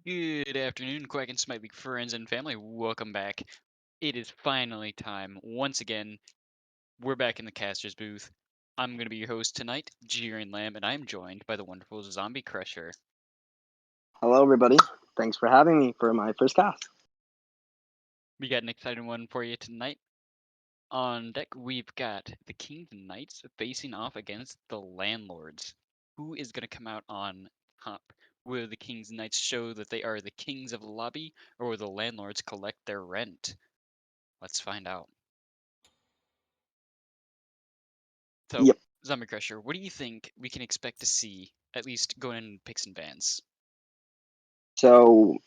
Good afternoon, Quack and Smiley friends and family. Welcome back. It is finally time. Once again, we're back in the caster's booth. I'm going to be your host tonight, Jiren Lamb, and I'm joined by the wonderful Zombie Crusher. Hello, everybody. Thanks for having me for my first cast. We got an exciting one for you tonight. On deck, we've got the Kings and Knights facing off against the Landlords. Who is going to come out on top? Will the Kings and Knights show that they are the kings of the lobby, or will the Landlords collect their rent? Let's find out. So, Yep. Zombie Crusher, what do you think we can expect to see, at least going in picks and bans? So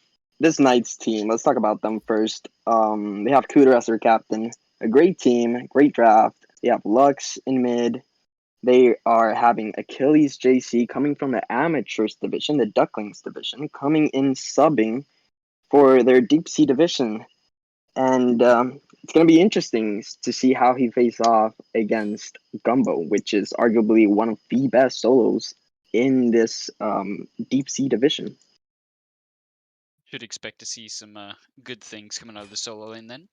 this Knights team, let's talk about them first. They have Cooter as their captain. A great team, great draft. They have Lux in mid. They are having Achilles JC coming from the amateurs division, the Ducklings division, coming in subbing for their deep sea division. And it's going to be interesting to see how he faces off against Gumbo, which is arguably one of the best solos in this deep sea division. Should expect to see some good things coming out of the solo lane then.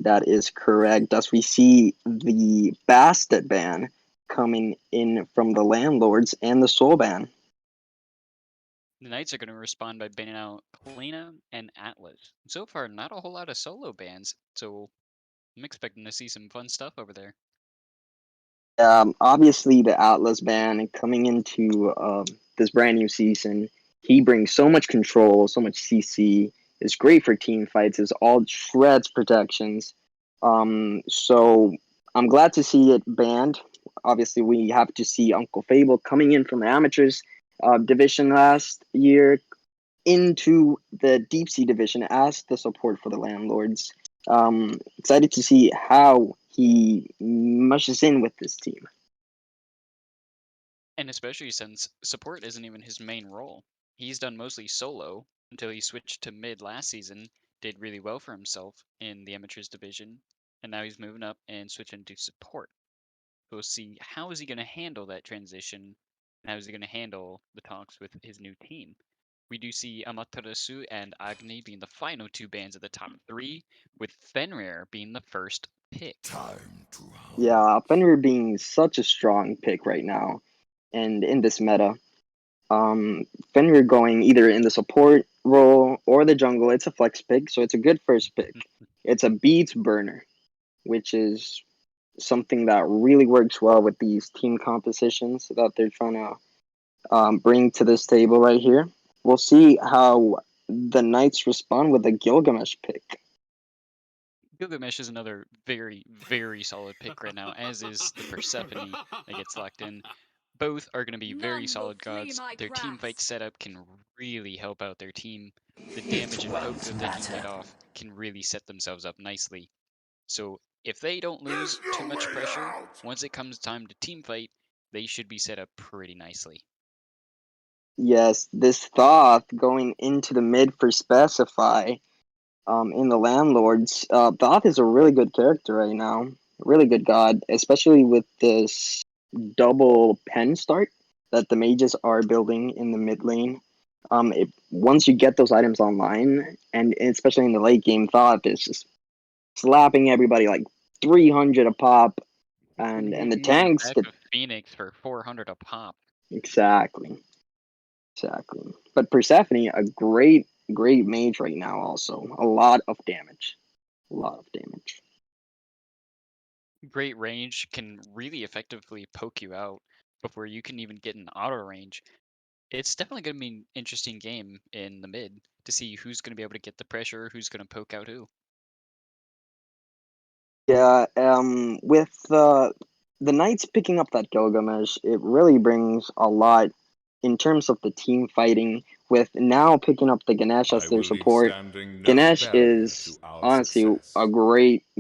That is correct. As we see the Bastet ban coming in from the Landlords and the Soul ban. The Knights are going to respond by banning out Helena and Atlas. So far, not a whole lot of solo bans, so I'm expecting to see some fun stuff over there. Obviously, the Atlas ban coming into this brand new season, he brings so much control, so much CC. Is great for team fights. Is all shreds protections. So I'm glad to see it banned. Obviously, we have to see Uncle Fable coming in from the amateurs division last year into the deep sea division as the support for the Landlords. Excited to see how he mushes in with this team. And especially since support isn't even his main role. He's done mostly solo until he switched to mid last season, did really well for himself in the amateurs division, and now he's moving up and switching to support. We'll see how is he going to handle that transition, and how is he going to handle the talks with his new team. We do see Amaterasu and Agni being the final two bands of the top three, with Fenrir being the first pick. Yeah, Fenrir being such a strong pick right now, and in this meta, Fenrir going either in the support role or the jungle. It's a flex pick, so it's a good first pick. It's a beats burner, which is something that really works well with these team compositions that they're trying to bring to this table right here. We'll see how the Knights respond with the Gilgamesh pick. Gilgamesh is another very, very solid pick right now, as is the Persephone that gets locked in. Both are going to be very None will solid flee gods. my Their team fight grasp. setup can really help out their team. The It damage and poke won't that they can get matter. off can really set themselves up nicely. So if they don't There's lose too no much way pressure, out! once it comes time to team fight, they should be set up pretty nicely. Yes, this Thoth going into the mid for specify in the Landlords. Thoth is a really good character right now. Really good god, especially with this double pen start that the mages are building in the mid lane. Once you get those items online, and especially in the late game, Thoth is just slapping everybody like 300 a pop, and the Using tanks back get of Phoenix for 400 a pop. exactly. Exactly. But Persephone, a great mage right now also. A lot of damage. A lot of damage. Great range can really effectively poke you out before you can even get an auto range. It's definitely going to be an interesting game in the mid to see who's going to be able to get the pressure, who's going to poke out who. Yeah, with the Knights picking up that Gilgamesh, it really brings a lot in terms of the team fighting. With now picking up the Ganesh as I their will leave support, standing no Ganesh barrier to is our honestly a success.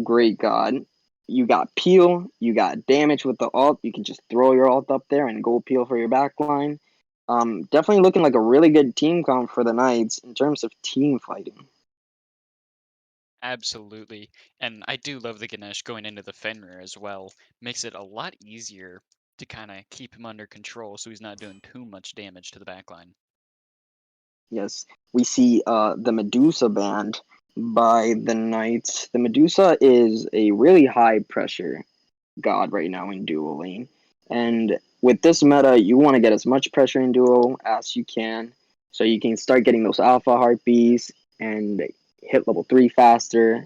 great god. You got peel, you got damage with the ult. You can just throw your ult up there and go peel for your backline. Definitely looking like a really good team comp for the Knights in terms of team fighting. Absolutely. And I do love the Ganesh going into the Fenrir as well. Makes it a lot easier to kind of keep him under control so he's not doing too much damage to the backline. Yes, we see the Medusa banned by the Knights. The Medusa is a really high pressure god right now in duo lane. And with this meta, you want to get as much pressure in duo as you can so you can start getting those alpha heartbeats and hit level 3 faster.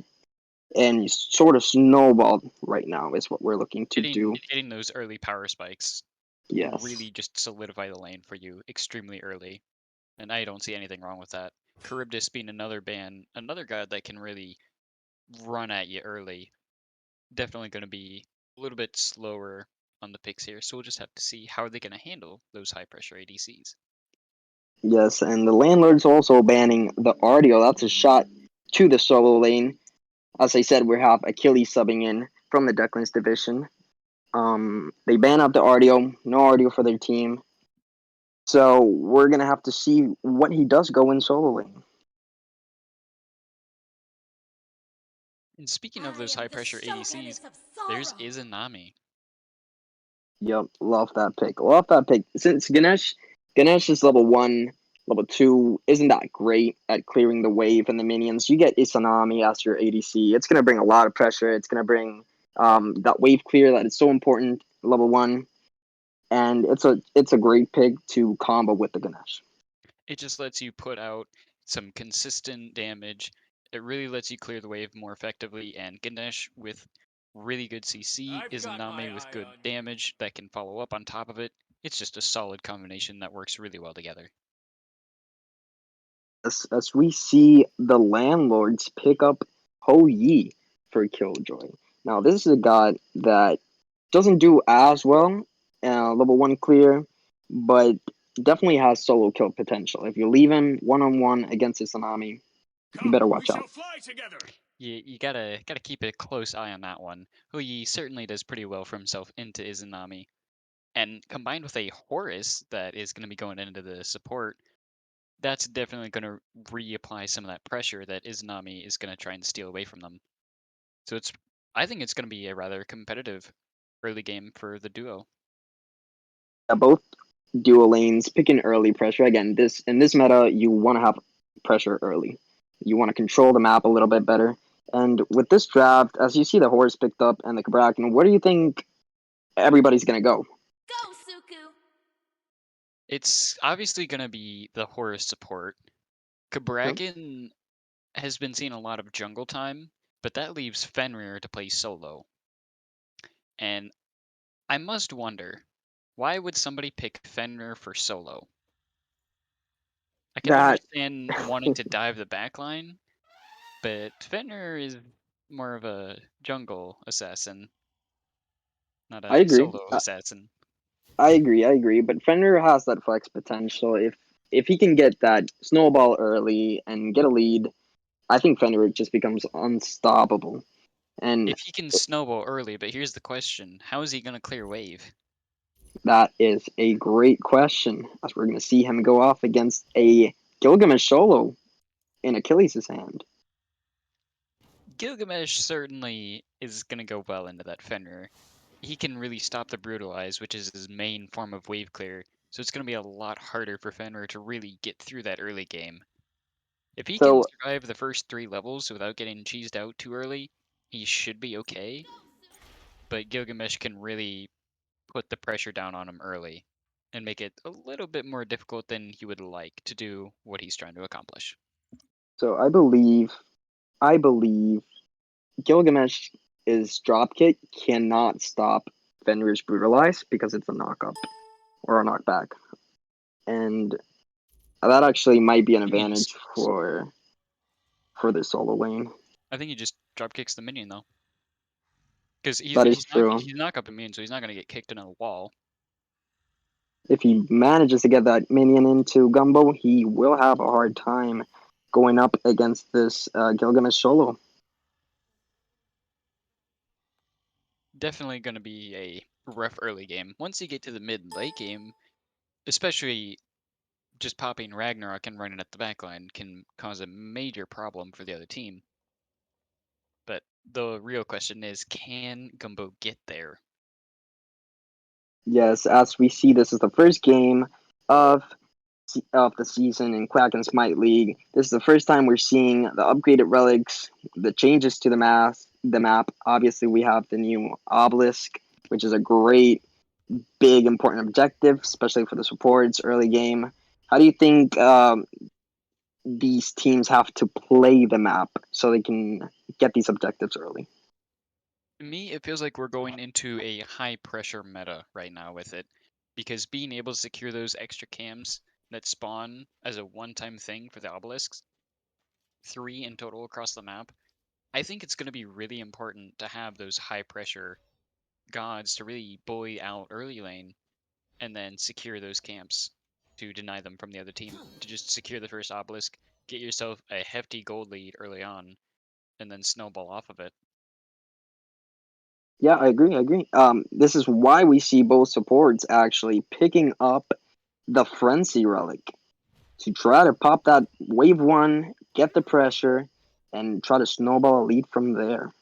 And you sort of snowball right now is what we're looking to Getting do. getting those early power spikes will Yes. really just solidify the lane for you extremely early, and I don't see anything wrong with that. Charybdis being another ban, another god that can really run at you early. Definitely going to be a little bit slower on the picks here, so we'll just have to see how are they going to handle those high pressure ADCs. Yes, and the Landlords also banning the Ardio. That's a shot to the solo lane. As I said, we have Achilles subbing in from the Declan's division. They ban out the Ardio, no Ardio for their team. So we're gonna have to see what he does go in solo lane. And speaking of I those am high the pressure ADCs, shoguness of there's sorrow. Izanami. Yep, love that pick. Love that pick. Since Ganesh is level 1, level 2 isn't that great at clearing the wave and the minions. You get Isanami as your ADC. It's gonna bring a lot of pressure. It's gonna bring that wave clear that is so important. Level 1, and it's a great pick to combo with the Ganesh. It just lets you put out some consistent damage. It really lets you clear the wave more effectively, and Ganesh with really good CC, I've got my Izanami with eye good on you. damage that can follow up on top of it. It's just a solid combination that works really well together. As we see the Landlords pick up Ho Yi for Killjoy. Now, this is a god that doesn't do as well, level 1 clear, but definitely has solo kill potential. If you leave him one on one against a Tsunami, you Come, better we watch shall out. fly together. You gotta keep a close eye on that one. Huyi certainly does pretty well for himself into Izanami. And combined with a Horus that is gonna be going into the support, that's definitely gonna reapply some of that pressure that Izanami is gonna try and steal away from them. So I think it's gonna be a rather competitive early game for the duo. Both dual lanes picking early pressure. Again, this in this meta, you want to have pressure early. You want to control the map a little bit better. And with this draft, as you see the Horse picked up and the Kabrakan, where do you think everybody's gonna go? Go, Suku. It's obviously gonna be the Horus support. Yep. Kabrakan has been seeing a lot of jungle time, but that leaves Fenrir to play solo. And I must wonder, why would somebody pick Fenrir for solo? I can That understand wanting to dive the backline, but Fenrir is more of a jungle assassin, not I a agree. solo assassin. I agree. I agree. But Fenrir has that flex potential. If he can get that snowball early and get a lead, I think Fenrir just becomes unstoppable. And If he can snowball early, but here's the question, how is he going to clear wave? that is a great question, as we're going to see him go off against a Gilgamesh solo in Achilles' hand. Gilgamesh certainly is going to go well into that Fenrir. He can really stop the Brutalize, which is his main form of wave clear, so it's going to be a lot harder for Fenrir to really get through that early game. If he can So survive the first 3 levels without getting cheesed out too early, he should be okay, but Gilgamesh can really put the pressure down on him early and make it a little bit more difficult than he would like to do what he's trying to accomplish. so I believe Gilgamesh is dropkick cannot stop Fenrir's brutalize because it's a knockup or a knockback. And that actually might be an I think he advantage just for the solo lane. I think he just drop kicks the minion though. Because That is true. he's knock up immune, so he's not gonna get kicked into a wall. If he manages to get that minion into Gumbo, he will have a hard time going up against this Gilgamesh solo. Definitely gonna be a rough early game. Once you get to the mid late game, especially just popping Ragnarok and running at the backline can cause a major problem for the other team. But the real question is, can Gumbo get there? Yes, as we see, this is the first game of of the season in Quack and Smite League. This is the first time we're seeing the upgraded relics, the changes to the map. Obviously, we have the new obelisk, which is a great, big, important objective, especially for the supports early game. How do you think these teams have to play the map so they can get these objectives early? To me, it feels like we're going into a high pressure meta right now with it, because being able to secure those extra cams that spawn as a one-time thing for the obelisks, 3 in total across the map, I think it's going to be really important to have those high pressure gods to really bully out early lane and then secure those camps to deny them from the other team. To just secure the first obelisk, get yourself a hefty gold lead early on, and then snowball off of it. Yeah, I agree. I agree. This is why we see both supports actually picking up the Frenzy relic to try to pop that wave one, get the pressure, and try to snowball a lead from there.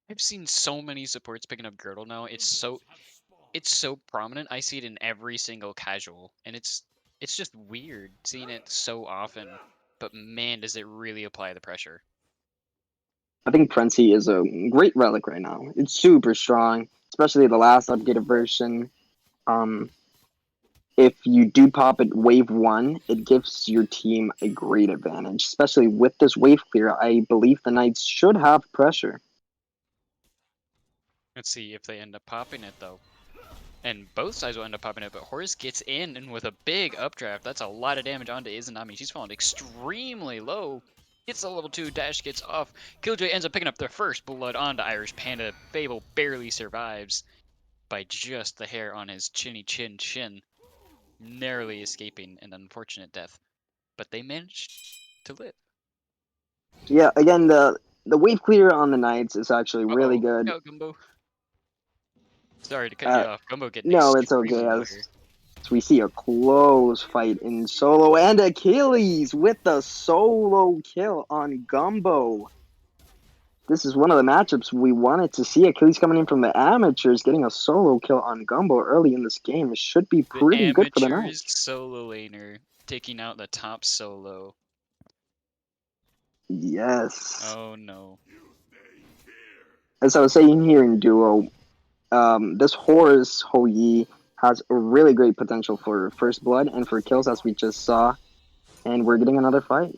I've seen so many supports picking up Girdle now. It's so prominent. I see it in every single casual, and it's just weird seeing it so often. But man, does it really apply the pressure. I think Frenzy is a great relic right now. It's super strong, especially the last updated version. Um, if you do pop it wave one, it gives your team a great advantage, especially with this wave clear. I believe the Knights should have pressure. Let's see if they end up popping it though. And both sides will end up popping it, but Horus gets in and with a big updraft. That's a lot of damage onto Izanami. She's falling extremely low. Gets a level 2, dash gets off. Killjoy ends up picking up their first blood onto Irish Panda. Fable barely survives by just the hair on his chinny chin, narrowly escaping an unfortunate death. But they managed to live. Yeah, again, the wave clear on the Knights is actually really Uh-oh, look good. out, Gumbo. Sorry to cut you Uh, off. Gumbo getting no, it's extremely okay. low As here. we see a close fight in solo, and Achilles with the solo kill on Gumbo. This is one of the matchups we wanted to see. Achilles coming in from the amateurs, getting a solo kill on Gumbo early in this game. It should be The pretty good for the amateurs Knights. solo laner taking out the top solo. Yes. Oh no. As I was saying here in duo, this Horus Yi has a really great potential for first blood and for kills, as we just saw. And we're getting another fight.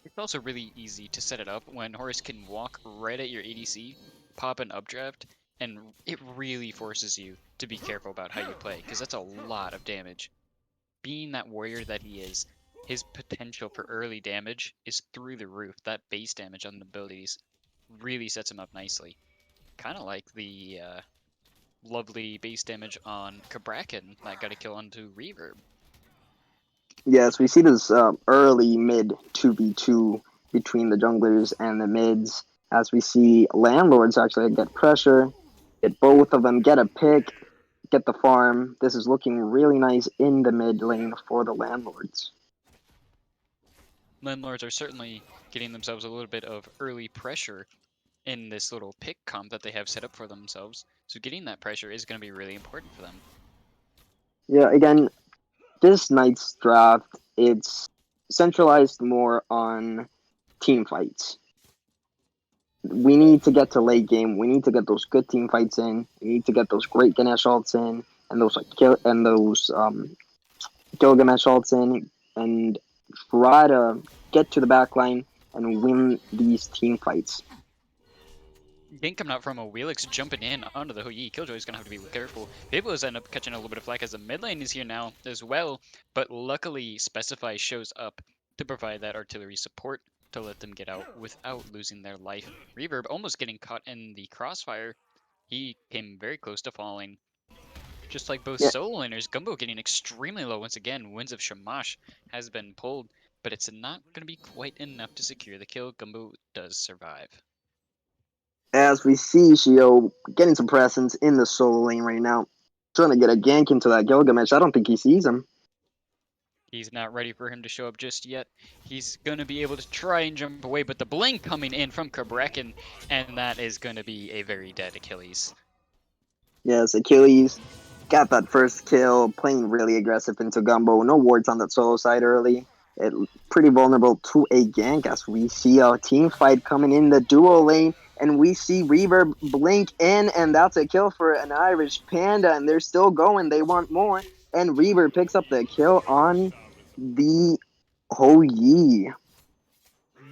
It's also really easy to set it up when Horus can walk right at your ADC, pop an updraft, and it really forces you to be careful about how you play, because that's a lot of damage. Being that warrior that he is, his potential for early damage is through the roof. That base damage on the abilities really sets him up nicely. Kind of like the lovely base damage on Kabrakan that got a kill onto Reverb. Yes, we see this early mid 2v2 between the junglers and the mids, as we see Landlords actually get pressure, get both of them, get a pick, get the farm. This is looking really nice in the mid lane for the Landlords. Landlords are certainly getting themselves a little bit of early pressure in this little pick comp that they have set up for themselves. So getting that pressure is going to be really important for them. Yeah, again, this night's draft, it's centralized more on team fights. We need to get to late game. We need to get those good team fights in. We need to get those great Ganesh ults in, and those Gilgamesh ults in, and try to get to the back line and win these team fights. Gank coming out from a Wheelix jumping in onto the Hou Killjoy's going to have to be careful. Fabulous end up catching a little bit of flack as the mid lane is here now as well, but luckily Specify shows up to provide that artillery support to let them get out without losing their life. Reverb almost getting caught in the crossfire. He came very close to falling. Just like both Yeah, solo laners, Gumbo getting extremely low once again. Winds of Shamash has been pulled, but it's not going to be quite enough to secure the kill. Gumbo does survive. as we see Shio getting some presence in the solo lane right now, trying to get a gank into that Gilgamesh. I don't think he sees him. He's not ready for him to show up just yet. He's going to be able to try and jump away, but the blink coming in from Kabrakan, and that is going to be a very dead Achilles. Yes, Achilles got that first kill, playing really aggressive into Gumbo. No wards on that solo side early. It pretty vulnerable to a gank as we see a team fight coming in the duo lane, and we see Reverb blink in, and that's a kill for an Irish Panda, and they're still going. They want more, and Reverb picks up the kill on the Yi.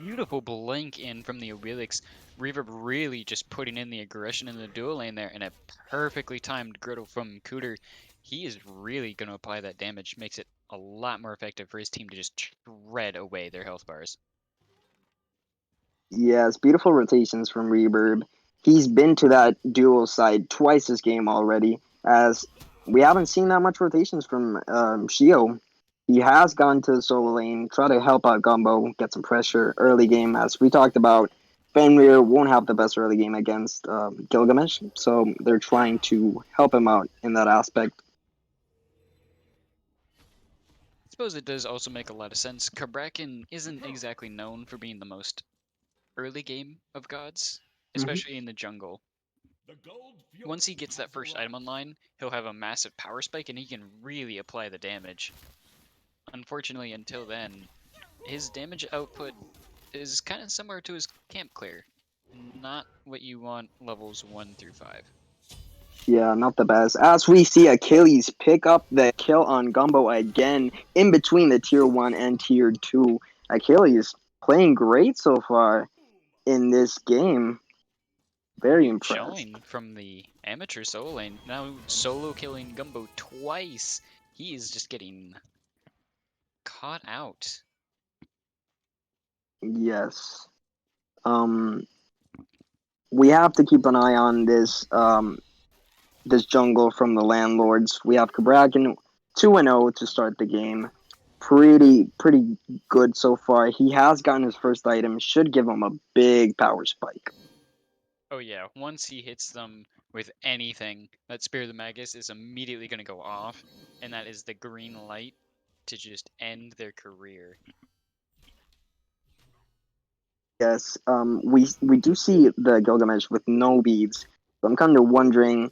Beautiful blink in from the Obelix. Reverb really just putting in the aggression in the dual lane there, and a perfectly timed griddle from Cooter. He is really going to apply that damage, makes it a lot more effective for his team to just shred away their health bars. Yes, beautiful rotations from Reverb. He's been to that dual side twice this game already, as we haven't seen that much rotations from Shio. He has gone to the solo lane, try to help out Gumbo, get some pressure early game. As we talked about, Fenrir won't have the best early game against Gilgamesh, so they're trying to help him out in that aspect. I suppose it does also make a lot of sense. Kabrakan isn't exactly known for being the most early game of gods, especially in the jungle. Once he gets that first item online, he'll have a massive power spike and he can really apply the damage. Unfortunately, until then, his damage output is kind of similar to his camp clear. Not what you want levels 1 through 5. Yeah, not the best. As we see Achilles pick up the kill on Gumbo again in between the tier 1 and tier 2. Achilles playing great so far in this game. Very Huge impressed. showing from the amateur solo lane. Now solo killing Gumbo twice. He is just getting caught out. Yes. We have to keep an eye on this jungle from the Landlords. We have Kabrakan 2-0 to start the game. Pretty good so far. He has gotten his first item, should give him a big power spike. Oh yeah, once he hits them with anything, that Spear of the Magus is immediately going to go off, and that is the green light to just end their career. Yes, we do see the Gilgamesh with no beads. So I'm kind of wondering,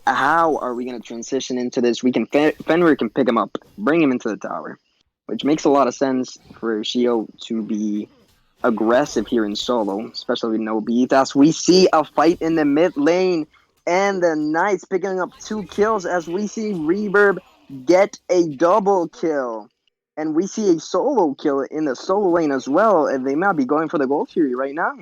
how are we going to transition into this? We can Fenrir can pick him up, bring him into the tower, which makes a lot of sense for Shio to be aggressive here in solo, especially with no beats. As we see a fight in the mid lane, and the Knights picking up 2 kills as we see Reverb get a double kill. And we see a solo kill in the solo lane as well, and they might be going for the Gold Fury right now.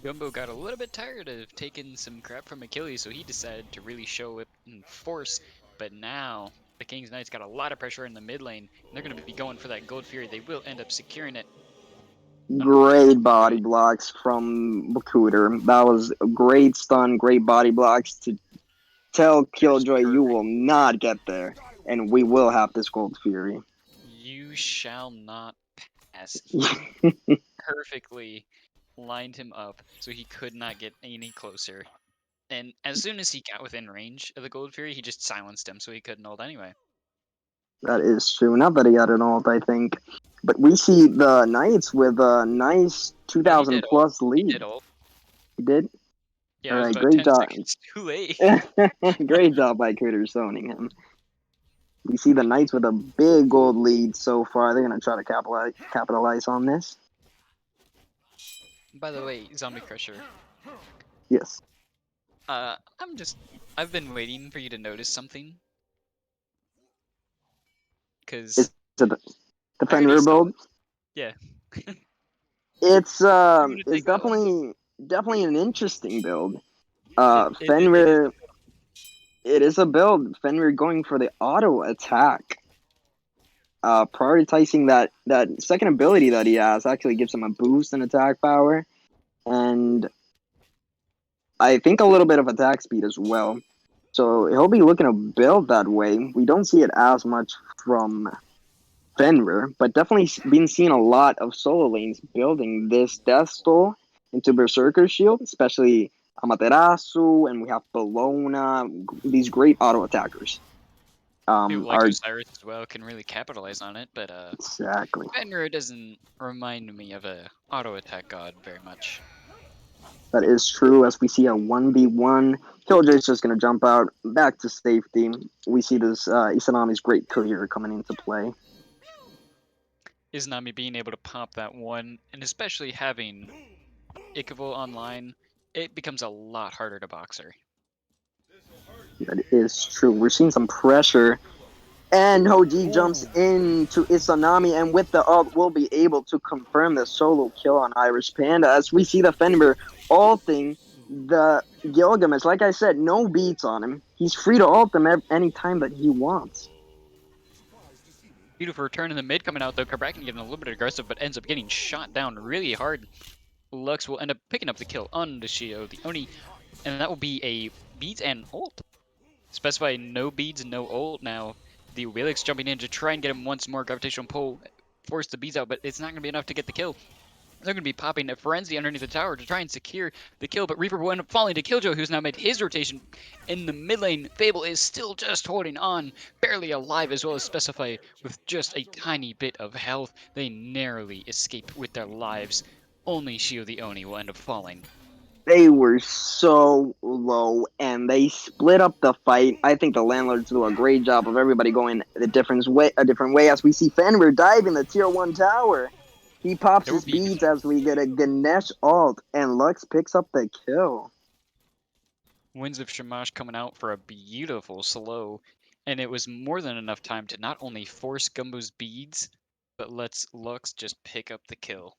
Gumbo got a little bit tired of taking some crap from Achilles, so he decided to really show it in force. But now, the King's Knights got a lot of pressure in the mid lane, and they're going to be going for that Gold Fury. They will end up securing it. Great body blocks from Bakuder. That was a great stun, great body blocks to tell Killjoy you will not get there, and we will have this Gold Fury. You shall not pass. Perfectly lined him up so he could not get any closer. And as soon as he got within range of the Gold Fury, he just silenced him so he couldn't ult anyway. That is true. Not that he got an ult, I think. But we see the Knights with a nice Yeah, he 2,000 did ult. plus He lead. did ult. He did? Yeah, it was Alright, about great 10 job. seconds too late. Great job by Cooter zoning him. We see the Knights with a big gold lead so far. They're going to try to capitalize on this. By the way, Zombie Crusher, Yes. I've been waiting for you to notice something. Is Cause it the I already Fenrir saw build? it. Yeah. It's Who did they it's go? definitely an interesting build. It is. Fenrir, it is a build. Fenrir going for the auto attack. Prioritizing that second ability that he has actually gives him a boost in attack power, and I think a little bit of attack speed as well. So he'll be looking to build that way. We don't see it as much from Fenrir, but definitely been seeing a lot of solo lanes building this Death Stole into Berserker Shield, especially Amaterasu, and we have Bologna, these great auto attackers. People like Are Osiris as well can really capitalize on it, but exactly. Fenrir doesn't remind me of a auto attack god very much. That is true. As we see a 1v1, Killjoy's just going to jump out back to safety. We see this Isanami's great career coming into play. Izanami being able to pop that one, and especially having Ikubo online, it becomes a lot harder to box her. That is true. We're seeing some pressure. And Hoji jumps Ooh. into Isanami, and with the ult, will be able to confirm the solo kill on Irish Panda. As we see the Fenrir ulting the Gilgamesh. Like I said, no beats on him. He's free to ult him any time that he wants. Beautiful return in the mid coming out though. Karbraken getting a little bit aggressive, but ends up getting shot down really hard. Lux will end up picking up the kill on the Shio, the Oni, and that will be a beads and ult. Specify no beads, no ult. Now, the Wheelix jumping in to try and get him once more. Gravitational pull, force the beads out, but it's not going to be enough to get the kill. They're going to be popping a Frenzy underneath the tower to try and secure the kill, but Reaper will end up falling to Killjoy, who's now made his rotation in the mid lane. Fable is still just holding on, barely alive, as well as Specify with just a tiny bit of health. They narrowly escape with their lives. Only Shio the Oni will end up falling. They were so low, and they split up the fight. I think the Landlords do a great job of everybody going a different way. As we see Fenrir diving the tier 1 tower. He pops There will his be beads as we get a Ganesh ult, and Lux picks up the kill. Winds of Shamash coming out for a beautiful slow, and it was more than enough time to not only force Gumbo's beads, but lets Lux just pick up the kill.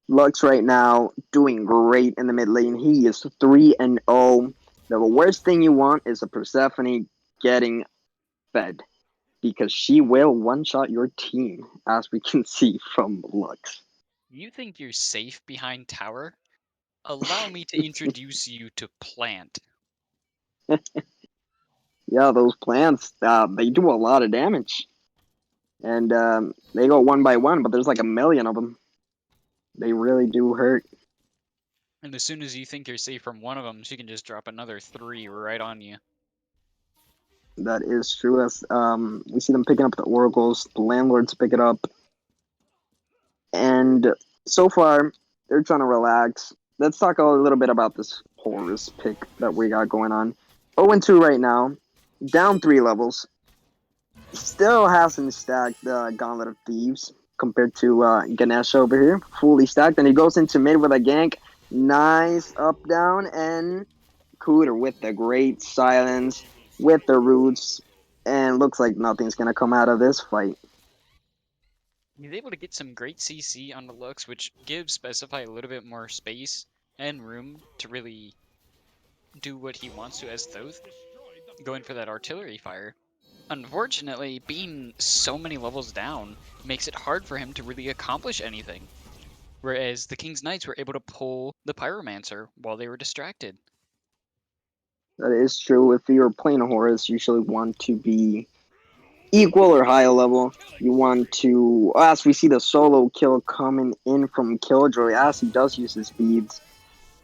Lux right now doing great in the mid lane. He is 3-0. The worst thing you want is a Persephone getting fed, because she will one-shot your team, as we can see from Lux. You think you're safe behind tower? Allow me to introduce you to Plant. Yeah, those plants, they do a lot of damage. And they go one by one, but there's like a million of them. They really do hurt. And as soon as you think you're safe from one of them, she can just drop another 3 right on you. That is true. As we see them picking up the oracles, the Landlords pick it up, and so far they're trying to relax. Let's talk a little bit about this Horus pick that we got going on. 0-2 right now, down 3 levels. Still hasn't stacked the Gauntlet of Thieves compared to Ganesh over here, fully stacked, and he goes into mid with a gank. Nice up down, and Cooter with the great silence, with the roots, and looks like nothing's gonna come out of this fight. He's able to get some great CC on the Lux, which gives Specify a little bit more space and room to really do what he wants to as Thoth, going for that artillery fire. Unfortunately, being so many levels down makes it hard for him to really accomplish anything. Whereas the King's Knights were able to pull the Pyromancer while they were distracted. That is true. If you're playing a Horus, you usually want to be equal or higher level. You want to, as we see the solo kill coming in from Killjoy, as he does use his beads.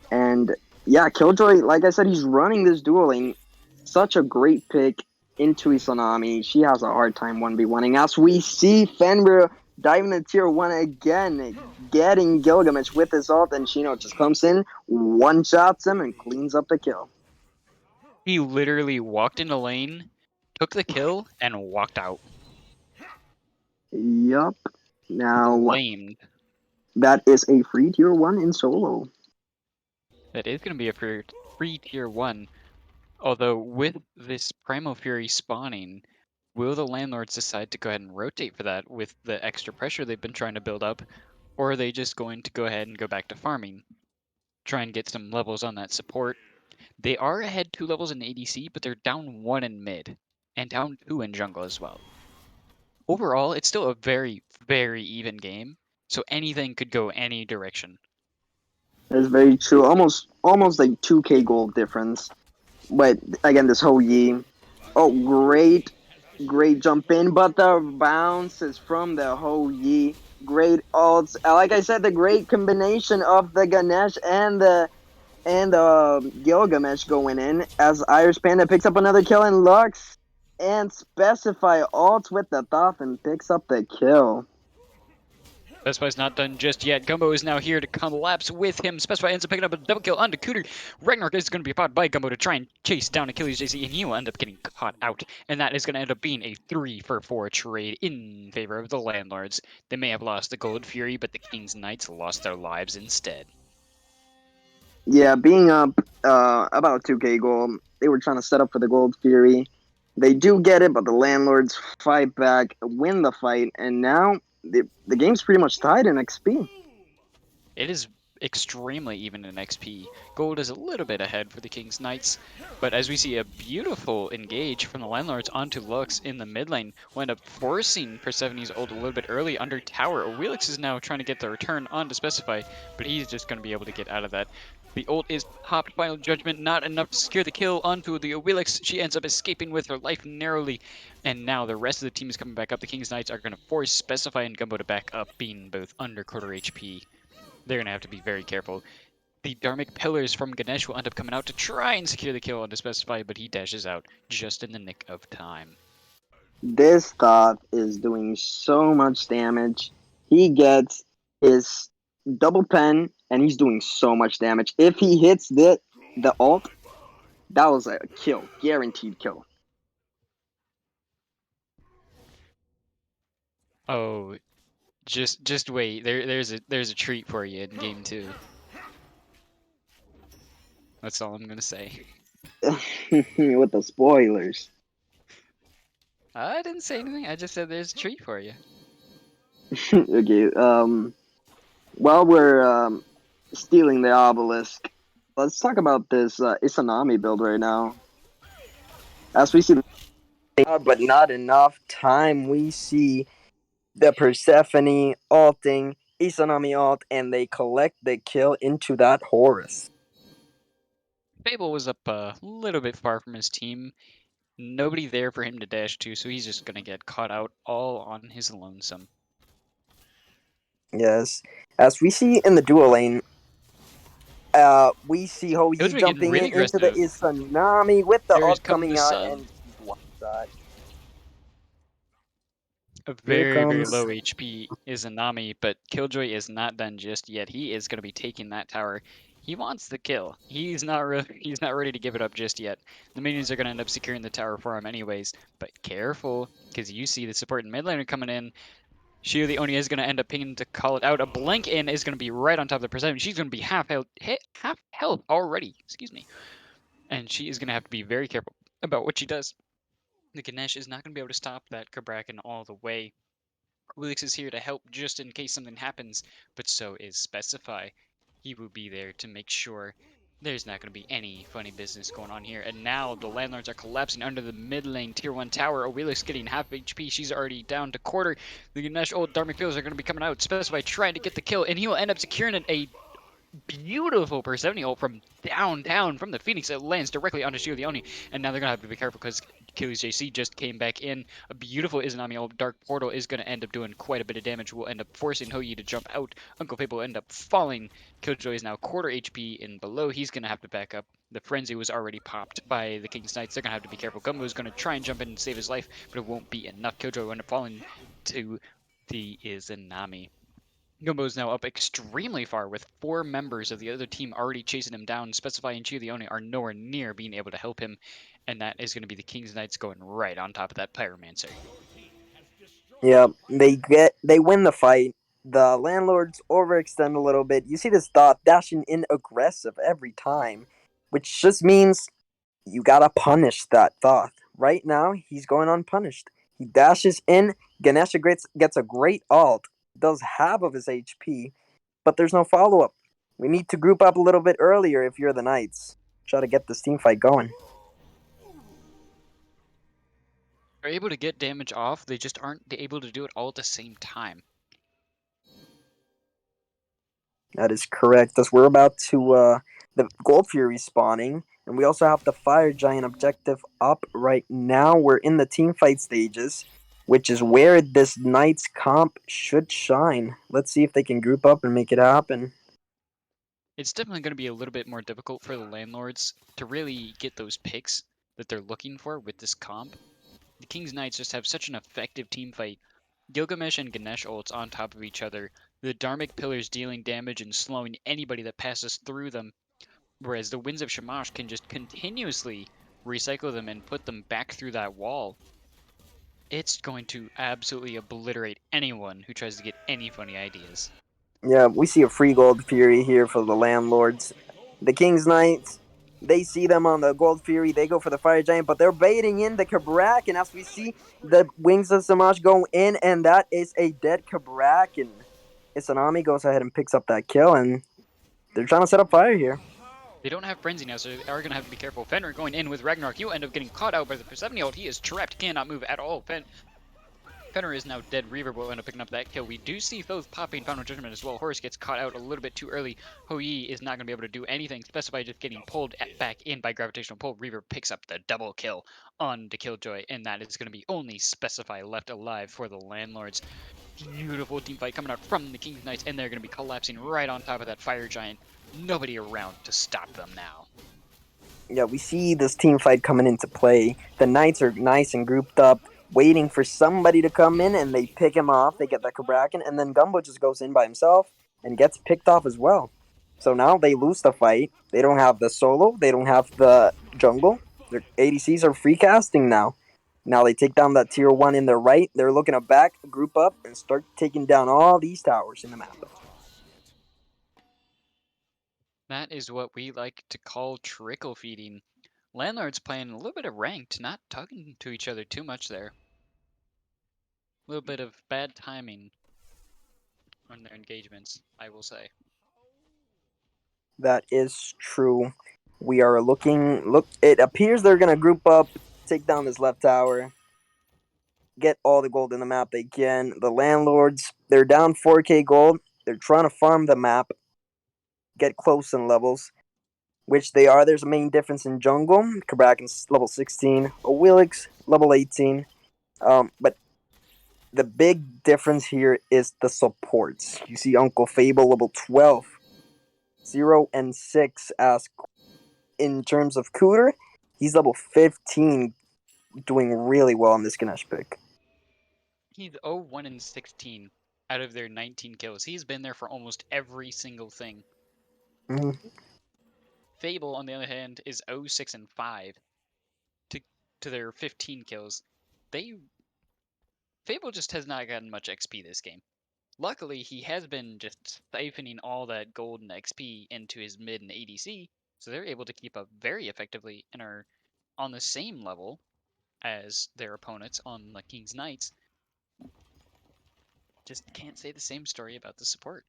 And yeah, Killjoy, like I said, he's running this duel lane. Such a great pick into Isanami. She has a hard time 1v1ing. As we see Fenrir diving to tier 1 again, getting Gilgamesh with his ult, and Shino just comes in, one-shots him, and cleans up the kill. He literally walked in the lane, took the kill, and walked out. Yup. Now, Blamed. that is a free tier 1 in solo. That is going to be a free tier 1. Although, with this Primal Fury spawning, will the Landlords decide to go ahead and rotate for that with the extra pressure they've been trying to build up? Or are they just going to go ahead and go back to farming? Try and get some levels on that support. They are ahead 2 levels in ADC, but they're down 1 in mid. And down 2 in jungle as well. Overall, it's still a very, very even game. So anything could go any direction. That's very true. Almost like 2k gold difference. But again, this whole Yi. Oh, great jump in, but the bounce is from the Ho Yi. Great ults. Like I said, the great combination of the Ganesh and the Gilgamesh going in as Irish Panda picks up another kill, and Lux and Specify ults with the Thoth and picks up the kill. Specify's not done just yet. Gumbo is now here to collapse with him. Specify ends up picking up a double kill onto Cooter. Ragnarok is going to be fought by Gumbo to try and chase down Achilles JC, and he will end up getting caught out. And that is going to end up being a 3-for-4 trade in favor of the Landlords. They may have lost the Gold Fury, but the King's Knights lost their lives instead. Yeah, being up about 2K gold, they were trying to set up for the Gold Fury. They do get it, but the Landlords fight back, win the fight, and now the game's pretty much tied in XP. It is extremely even in XP. Gold is a little bit ahead for the King's Knights, but as we see a beautiful engage from the Landlords onto Lux in the mid lane, will end up forcing Persephone's ult a little bit early under tower. Wheelix is now trying to get the return on to Specify, but he's just going to be able to get out of that. The ult is popped, Final Judgment, not enough to secure the kill onto the Wheelix. She ends up escaping with her life narrowly, and now the rest of the team is coming back up. The King's Knights are going to force Specify and Gumbo to back up, being both under quarter HP. They're going to have to be very careful. The Dharmic Pillars from Ganesh will end up coming out to try and secure the kill on to Specify, but he dashes out just in the nick of time. This Thoth is doing so much damage. He gets his double pen, and he's doing so much damage. If he hits the ult, that was a kill, guaranteed kill. Oh, just wait. There's a treat for you in game 2. That's all I'm gonna say. With the spoilers. I didn't say anything. I just said there's a treat for you. Okay. While we're stealing the obelisk, let's talk about this Isanami build right now. As we see, but not enough time. We see the Persephone ulting, Isanami ult, and they collect the kill into that Horus. Fable was up a little bit far from his team. Nobody there for him to dash to, so he's just gonna get caught out all on his lonesome. Yes. As we see in the dual lane, we see Those Hoyi were getting jumping really into the aggressive. Isanami with the There is ult come the coming out, sun. and one shot. A Here very, very comes. low HP is Anami, but Killjoy is not done just yet. He is going to be taking that tower. He wants the kill. He's not ready to give it up just yet. The minions are going to end up securing the tower for him anyways, but careful, because you see the support in mid laner coming in. Shio the Oni is going to end up pinging to call it out. A blink in is going to be right on top of the Persephone. She's going to be half health already. Excuse me. And she is going to have to be very careful about what she does. The Ganesh is not going to be able to stop that Kabrakan all the way. Wilix is here to help just in case something happens, but so is Specify. He will be there to make sure there's not going to be any funny business going on here. And now the Landlords are collapsing under the mid lane tier 1 tower. Wilix getting half HP. She's already down to quarter. The Ganesh old Dharmic Fields are going to be coming out. Specify trying to get the kill, and he will end up securing a beautiful Persephone ult from down from the Phoenix that lands directly onto Shio the Oni. And now they're going to have to be careful because Achilles JC just came back in. A beautiful Izanami ult Dark Portal is going to end up doing quite a bit of damage. Will end up forcing Hoyi to jump out. Uncle Pape will end up falling. Killjoy is now quarter HP and below. He's going to have to back up. The Frenzy was already popped by the King's Knights. They're going to have to be careful. Gumbo is going to try and jump in and save his life, but it won't be enough. Killjoy will end up falling to the Izanami. Gumbo is now up extremely far with 4 members of the other team already chasing him down. Specify and Chileone are nowhere near being able to help him, and that is going to be the King's Knights going right on top of that Pyromancer. Yeah, they win the fight. The Landlords overextend a little bit. You see this Thoth dashing in aggressive every time, which just means you gotta punish that Thoth. Right now, he's going unpunished. He dashes in. Ganesha gets a great ult, does half of his HP, but there's no follow up. We need to group up a little bit earlier if you're the Knights. Try to get this team fight going. They're able to get damage off, they just aren't able to do it all at the same time. That is correct. As we're about to the Gold Fury spawning, and we also have the Fire Giant objective up right now. We're in the team fight stages, which is where this Knights comp should shine. Let's see if they can group up and make it happen. It's definitely going to be a little bit more difficult for the Landlords to really get those picks that they're looking for with this comp. The King's Knights just have such an effective team fight. Gilgamesh and Ganesh ults on top of each other. The Dharmic Pillars dealing damage and slowing anybody that passes through them, whereas the Winds of Shamash can just continuously recycle them and put them back through that wall. It's going to absolutely obliterate anyone who tries to get any funny ideas. Yeah, we see a free Gold Fury here for the Landlords. The King's Knights, they see them on the Gold Fury, they go for the Fire Giant, but they're baiting in the Kabrak, and as we see, the Wings of Samash go in, and that is a dead Kabrak, and Isanami goes ahead and picks up that kill, and they're trying to set up fire here. They don't have Frenzy now, so they are going to have to be careful. Fenrir going in with Ragnarok. He'll end up getting caught out by the Persephone ult. He is trapped, cannot move at all. Fenrir is now dead. Reaver will end up picking up that kill. We do see Thoth popping Final Judgment as well. Horus gets caught out a little bit too early. Hou Yi is not going to be able to do anything. Specify just getting pulled back in by gravitational pull. Reaver picks up the double kill on the Killjoy, and that is going to be only Specify left alive for the Landlords. Beautiful team fight coming out from the King's Knights, and they're going to be collapsing right on top of that Fire Giant. Nobody around to stop them now. Yeah, we see this team fight coming into play. The Knights are nice and grouped up, waiting for somebody to come in, and they pick him off. They get the Kabrakan, and then Gumbo just goes in by himself and gets picked off as well. So now they lose the fight. They don't have the solo. They don't have the jungle. Their ADCs are free casting now. Now they take down that tier 1 in their right. They're looking to back, group up, and start taking down all these towers in the map. That is what we like to call trickle feeding. Landlords playing a little bit of ranked, not talking to each other too much there. A little bit of bad timing on their engagements, I will say. That is true. We are look, it appears they're gonna group up, take down this left tower, get all the gold in the map they can. The Landlords, they're down 4k gold. They're trying to farm the map, get close in levels, which they are. There's a main difference in jungle. Kabraken's level 16, Wilix level 18. But the big difference here is the supports. You see Uncle Fable level 12, 0 and 6 as in terms of Cooter. He's level 15, doing really well in this Ganesh pick. He's 0-1 and 16 out of their 19 kills. He's been there for almost every single thing. Mm-hmm. Fable, on the other hand, is 0-6 and 5 to their 15 kills. Fable just has not gotten much XP this game. Luckily, he has been just siphoning all that gold and XP into his mid and ADC, so they're able to keep up very effectively and are on the same level as their opponents on the King's Knights. Just can't say the same story about the support.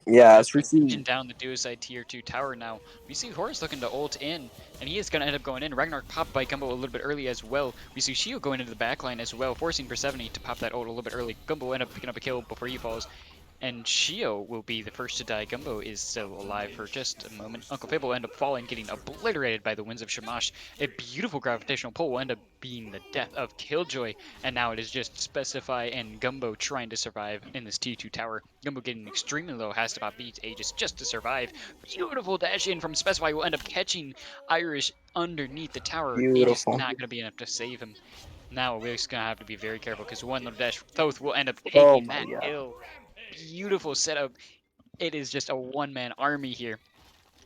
Yeah, As as we they're see, pushing down the Duocide tier 2 tower now, we see Horus looking to ult in, and he is going to end up going in. Ragnarok popped by Gumbo a little bit early as well. We see Shio going into the backline as well, forcing Persephone to pop that ult a little bit early. Gumbo end up picking up a kill before he falls, and Shio will be the first to die. Gumbo is still alive for just a moment. Uncle Fable will end up falling, getting obliterated by the Winds of Shamash. A beautiful gravitational pull will end up being the death of Killjoy, and now it is just Specify and Gumbo trying to survive in this T2 tower. Gumbo getting extremely low, has to pop beats Aegis just to survive. Beautiful dash in from Specify will end up catching Irish underneath the tower. Aegis beautiful. not going to be enough to save him. Now we're just going to have to be very careful because one little dash, Thoth will end up Oh taking my that god. kill. Beautiful setup. It is just a one-man army here.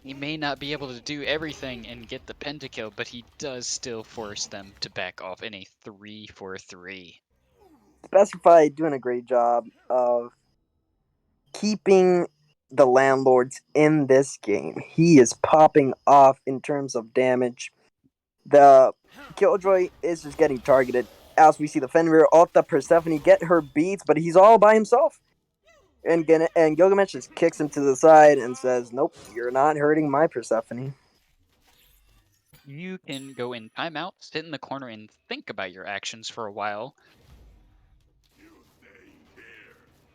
He may not be able to do everything and get the pentakill, but he does still force them to back off in a 3-for-3. Specify doing a great job of keeping the Landlords in this game. He is popping off in terms of damage. The Killjoy is just getting targeted. As we see the Fenrir Alta Persephone get her beats, but he's all by himself. And Gilgamesh just kicks him to the side and says, "Nope, you're not hurting my Persephone." You can go in timeout, sit in the corner, and think about your actions for a while.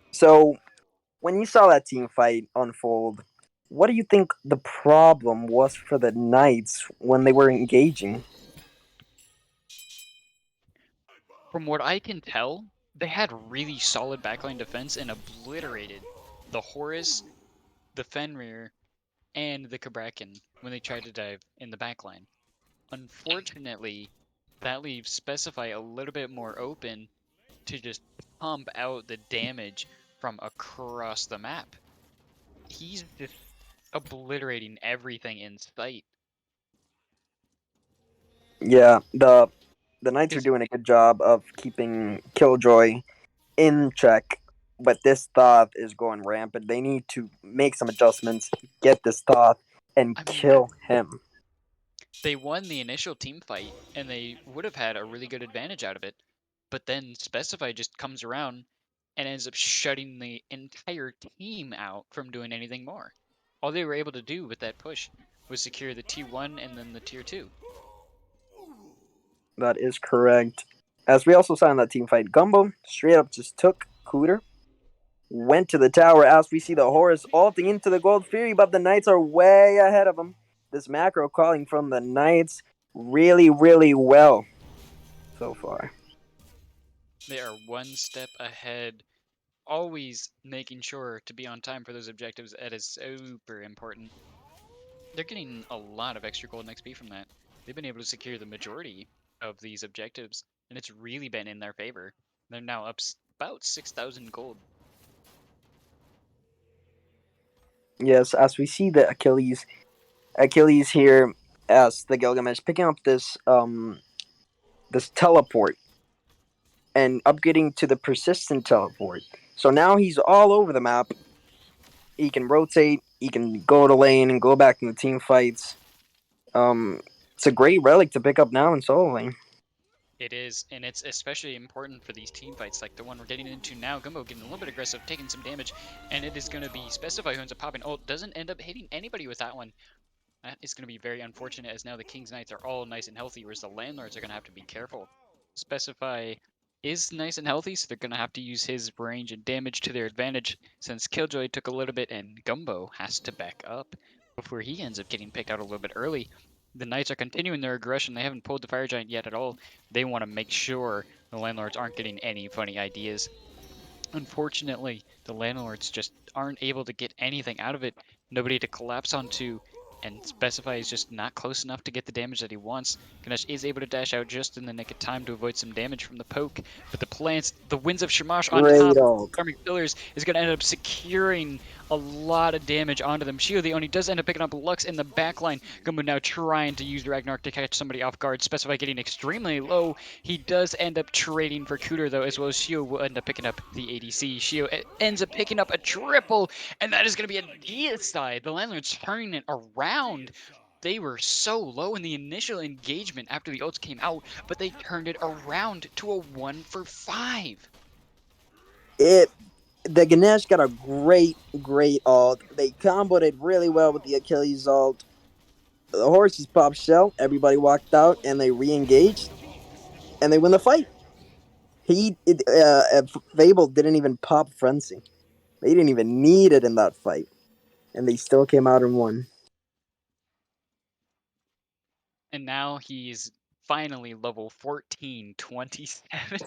So, when you saw that team fight unfold, what do you think the problem was for the Knights when they were engaging? From what I can tell, they had really solid backline defense and obliterated the Horus, the Fenrir, and the Kabrakan when they tried to dive in the backline. Unfortunately, that leaves Specify a little bit more open to just pump out the damage from across the map. He's just obliterating everything in sight. Yeah, the Knights are His doing a good job of keeping Killjoy in check, but this Thoth is going rampant. They need to make some adjustments, get this Thoth, and I mean, kill him. they won the initial team fight, and they would have had a really good advantage out of it. But then Specify just comes around and ends up shutting the entire team out from doing anything more. All they were able to do with that push was secure the tier 1 and then the tier 2. That is correct. As we also saw in that team fight, Gumbo straight up just took Cooter, went to the tower as we see the Horus ulting into the Gold Fury, but the Knights are way ahead of him. This macro calling from the Knights really, really well so far. They are one step ahead, always making sure to be on time for those objectives. That is super important. They're getting a lot of extra gold and XP from that. They've been able to secure the majority of these objectives, and it's really been in their favor. They're now up about 6,000 gold. Yes, as we see the Achilles here as the Gilgamesh picking up this teleport and upgrading to the persistent teleport. So now he's all over the map. He can rotate, he can go to lane and go back in the team fights. It's a great relic to pick up now in solo lane. It is, and it's especially important for these team fights like the one we're getting into now. Gumbo getting a little bit aggressive, taking some damage, and it is going to be Specify who ends up popping ult. Doesn't end up hitting anybody with that one. That is going to be very unfortunate as now the King's Knights are all nice and healthy, whereas the Landlords are going to have to be careful. Specify is nice and healthy, so they're going to have to use his range and damage to their advantage since Killjoy took a little bit and Gumbo has to back up before he ends up getting picked out a little bit early. The Knights are continuing their aggression. They haven't pulled the Fire Giant yet at all. They want to make sure the Landlords aren't getting any funny ideas. Unfortunately, the Landlords just aren't able to get anything out of it. Nobody to collapse onto, and Specify is just not close enough to get the damage that he wants. Ganesh is able to dash out just in the nick of time to avoid some damage from the poke, but the plants, the Winds of Shamash on Great top of ult. Farming Pillars is going to end up securing a lot of damage onto them. Shio the Oni does end up picking up Lux in the backline. Gumbo now trying to use Ragnarok to catch somebody off guard. Specify getting extremely low. He does end up trading for Cooter though, as well as Shio will end up picking up the ADC. Shio ends up picking up a triple, and that is going to be a deicide. The Landlord's turning it around. They were so low in the initial engagement after the ults came out, but they turned it around to a 1-for-5. It the Ganesh got a great ult. They comboed it really well with the Achilles ult. The horses popped shell. Everybody walked out and they re-engaged and they win the fight. Fable didn't even pop frenzy. They didn't even need it in that fight, and they still came out and won. And now he's finally level 1427.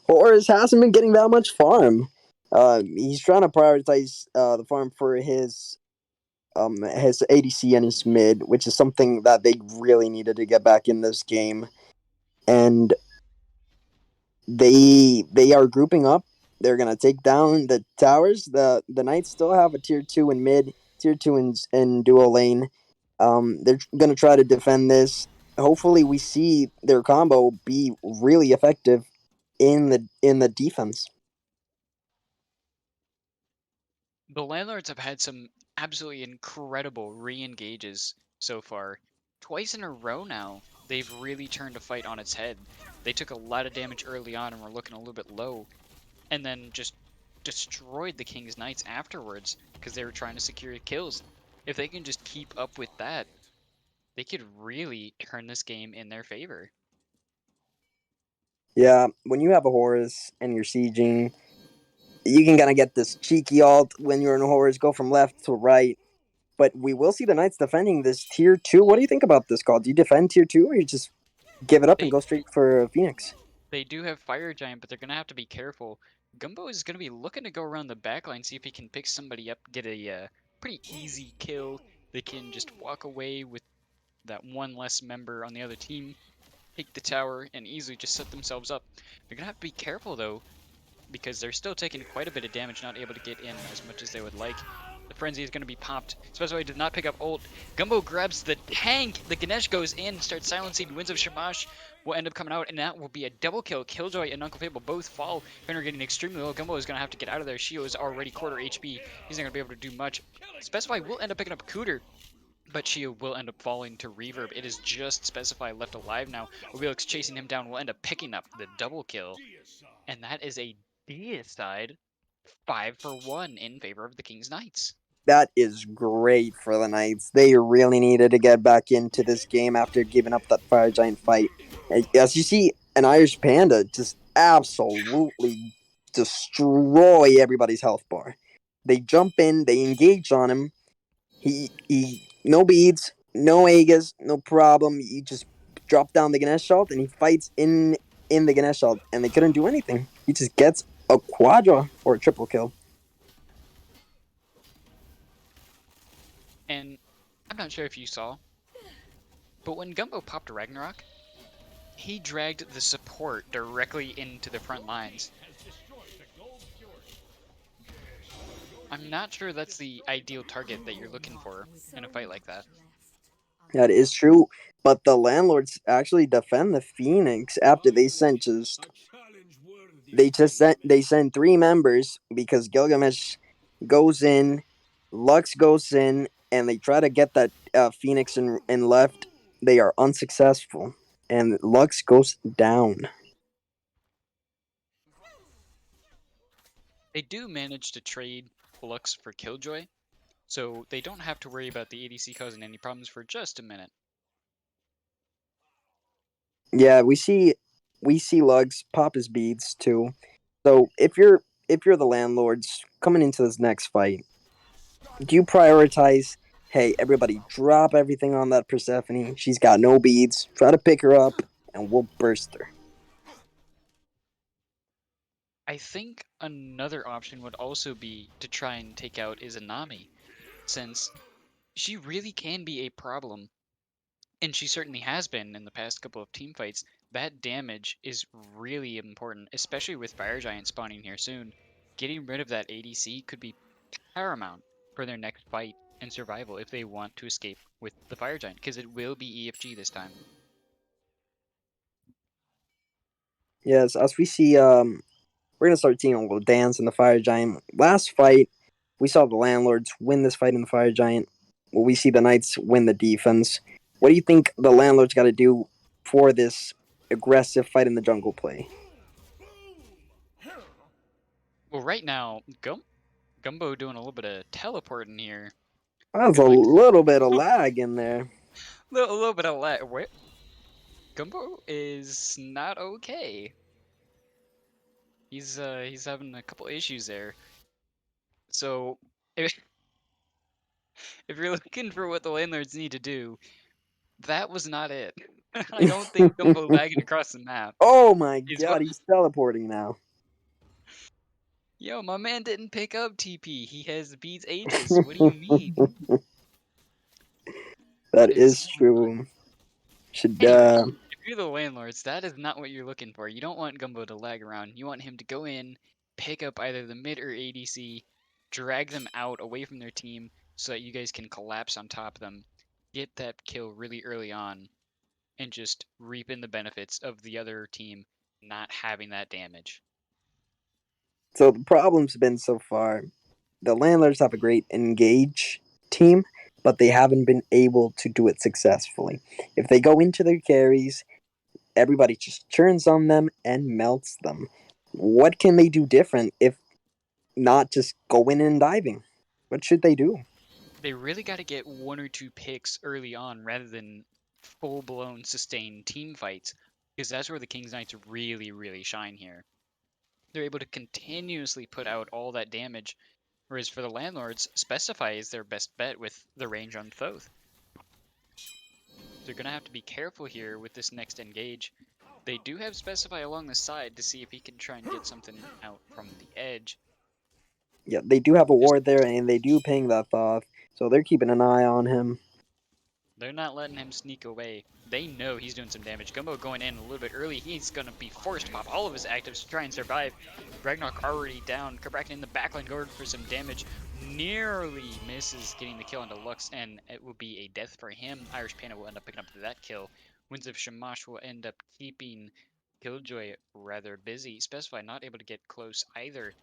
Horus hasn't been getting that much farm. He's trying to prioritize the farm for his ADC and his mid, which is something that they really needed to get back in this game. And they are grouping up. They're gonna take down the towers. The Knights still have a tier 2 in mid, tier 2 in dual lane. They're gonna try to defend this. Hopefully, we see their combo be really effective in the defense. The Landlords have had some absolutely incredible re-engages so far. Twice in a row now, they've really turned a fight on its head. They took a lot of damage early on and were looking a little bit low, and then just destroyed the King's Knights afterwards because they were trying to secure kills. If they can just keep up with that, they could really turn this game in their favor. Yeah, when you have a Horus and you're sieging, you can kind of get this cheeky ult when you're in a Horus, go from left to right. But we will see the Knights defending this tier 2. What do you think about this call? Do you defend tier 2 or you just give it up and They go straight for Phoenix? They do have Fire Giant, but they're going to have to be careful. Gumbo is going to be looking to go around the backline, see if he can pick somebody up, get a pretty easy kill. They can just walk away with that one less member on the other team, take the tower, and easily just set themselves up. They're going to have to be careful, though. because they're still taking quite a bit of damage, not able to get in as much as they would like. The Frenzy is going to be popped. Special did not pick up ult. Gumbo grabs the tank. The Ganesh goes in, starts silencing. Winds of Shamash will end up coming out, and that will be a double kill. Killjoy and Uncle Fable both fall. Fenrir getting extremely low. Gumbo is going to have to get out of there. Shio is already quarter HP. He's not going to be able to do much. Specify will end up picking up Cooter, but Shio will end up falling to Reverb. It is just Specify left alive now. Obelix chasing him down will end up picking up the double kill, and that is a deicide 5-for-1 in favor of the King's Knights. That is great for the Knights. They really needed to get back into this game after giving up that Fire Giant fight. As you see, an Irish Panda just absolutely destroy everybody's health bar. They jump in, they engage on him. He no beads, no Aegis, no problem. He just dropped down the Ganesh Ult and he fights in the Ganesh Ult, and they couldn't do anything. He just gets a quadra or a triple kill. And I'm not sure if you saw, but when Gumbo popped Ragnarok, he dragged the support directly into the front lines. I'm not sure that's the ideal target that you're looking for in a fight like that. That is true, but the landlords actually defend the Phoenix after they send three members because Gilgamesh goes in, Lux goes in, and they try to get that Phoenix in left. They are unsuccessful, and Lux goes down. They do manage to trade Lux for Killjoy, so they don't have to worry about the ADC causing any problems for just a minute. Yeah, we see Lux pop his beads too. So if you're the landlords coming into this next fight, do you prioritize? Hey, everybody, drop everything on that Persephone. She's got no beads. Try to pick her up, and we'll burst her. I think another option would also be to try and take out Izanami, since she really can be a problem, and she certainly has been in the past couple of team fights. That damage is really important, especially with Fire Giant spawning here soon. Getting rid of that ADC could be paramount for their next fight and survival if they want to escape with the Fire Giant, because it will be EFG this time. Yes, as we see, we're gonna start seeing a little dance in the Fire Giant. Last fight, we saw the landlords win this fight in the Fire Giant. Well, we see the Knights win the defense. What do you think the landlords got to do for this aggressive fight in the jungle play? Well, right now, Gumbo doing a little bit of teleporting here. That's a Going little bit of lag in there. a little bit of lag. Wait, Gumbo is not okay. He's having a couple issues there. So if if you're looking for what the landlords need to do, that was not it. I don't think Gumbo lagging across the map Oh my is what. god, he's teleporting now. Yo, my man didn't pick up TP. He has Beats Aegis. What do you mean? That What is is going on? true. Should Anyway, if you're the landlords, that is not what you're looking for. You don't want Gumbo to lag around. You want him to go in, pick up either the mid or ADC, drag them out away from their team so that you guys can collapse on top of them, get that kill really early on, and just reap in the benefits of the other team not having that damage. so the problem's been so far, the landlords have a great engage team, but they haven't been able to do it successfully. If they go into their carries, everybody just turns on them and melts them. What can they do different if not just going and diving? What should they do? They really got to get one or two picks early on rather than full-blown sustained team fights, because that's where the King's Knights really, really shine here. They're able to continuously put out all that damage, whereas for the landlords, Specify is their best bet with the range on Thoth. They're going to have to be careful here with this next engage. They do have Specify along the side to see if he can try and get something out from the edge. Yeah, they do have a Just ward there, and they do ping that Thoth, so they're keeping an eye on him. They're not letting him sneak away. They know he's doing some damage. Gumbo going in a little bit early. He's going to be forced to pop all of his actives to try and survive. Ragnarok already down. Kraken in the backline going for some damage. Nearly misses getting the kill onto Lux, and it will be a death for him. Irish Panda will end up picking up that kill. Winds of Shamash will end up keeping Killjoy rather busy. Specify not able to get close either.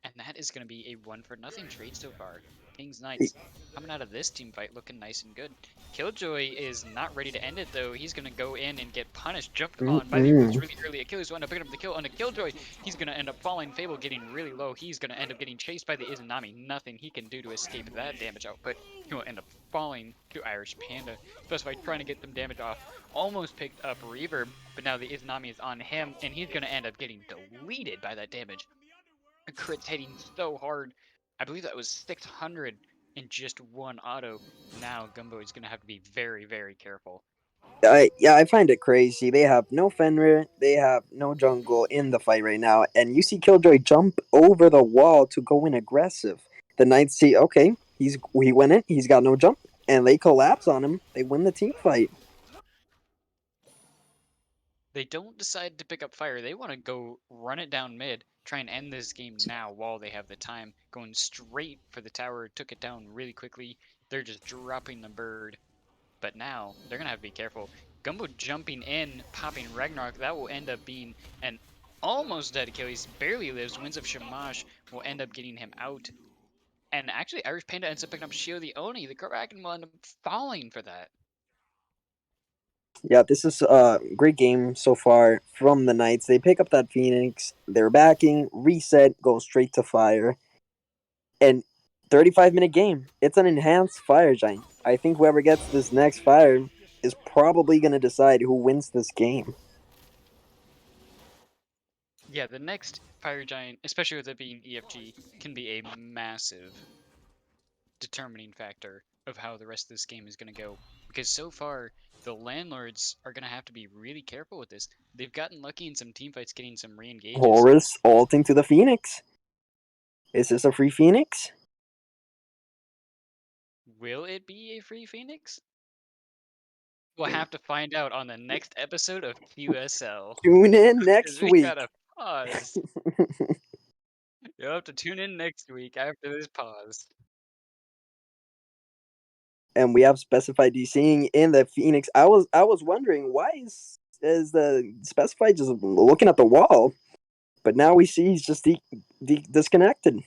And that is going to be a 1-for-0 trade so far. Kings Knights coming out of this team fight looking nice and good. Killjoy is not ready to end it though. He's going to go in and get punished, jumped on by the Achilles really early. Achilles will end up picking up the kill on a Killjoy. He's going to end up falling. Fable getting really low. He's going to end up getting chased by the Izanami. Nothing he can do to escape that damage output. He will end up falling to Irish Panda. Specify trying to get some damage off. Almost picked up Reverb, but now the Izanami is on him, and he's going to end up getting deleted by that damage. Crit's hitting so hard. I believe that was 600 in just one auto. Now Gumbo is going to have to be very, very careful. I find it crazy. They have no Fenrir, they have no jungle in the fight right now, and you see Killjoy jump over the wall to go in aggressive. The Knights see, okay, he went in, he's got no jump, and they collapse on him. They win the team fight. They don't decide to pick up fire. They want to go run it down mid, try and end this game now while they have the time. Going straight for the tower, took it down really quickly. They're just dropping the bird. But now they're going to have to be careful. Gumbo jumping in, popping Ragnarok, that will end up being an almost dead Achilles. Barely lives. Winds of Shamash will end up getting him out. And actually, Irish Panda ends up picking up Shio the Oni. The Kraken will end up falling for that. Yeah, this is a great game so far from the Knights. They pick up that Phoenix, they're backing, reset, go straight to fire. And 35-minute game. It's an enhanced fire giant. I think whoever gets this next fire is probably going to decide who wins this game. Yeah, the next Fire Giant, especially with it being EFG, can be a massive determining factor of how the rest of this game is going to go. Because so far, the Landlords are going to have to be really careful with this. They've gotten lucky in some team fights getting some re-engages. Horus ulting to the Phoenix. Is this a free Phoenix? Will it be a free Phoenix? We'll have to find out on the next episode of QSL. Tune in Because next we week. gotta pause. You'll have to tune in next week after this pause. And we have specified DCing in the Phoenix. I was wondering why is the specified just looking at the wall, but now we see he's just disconnected.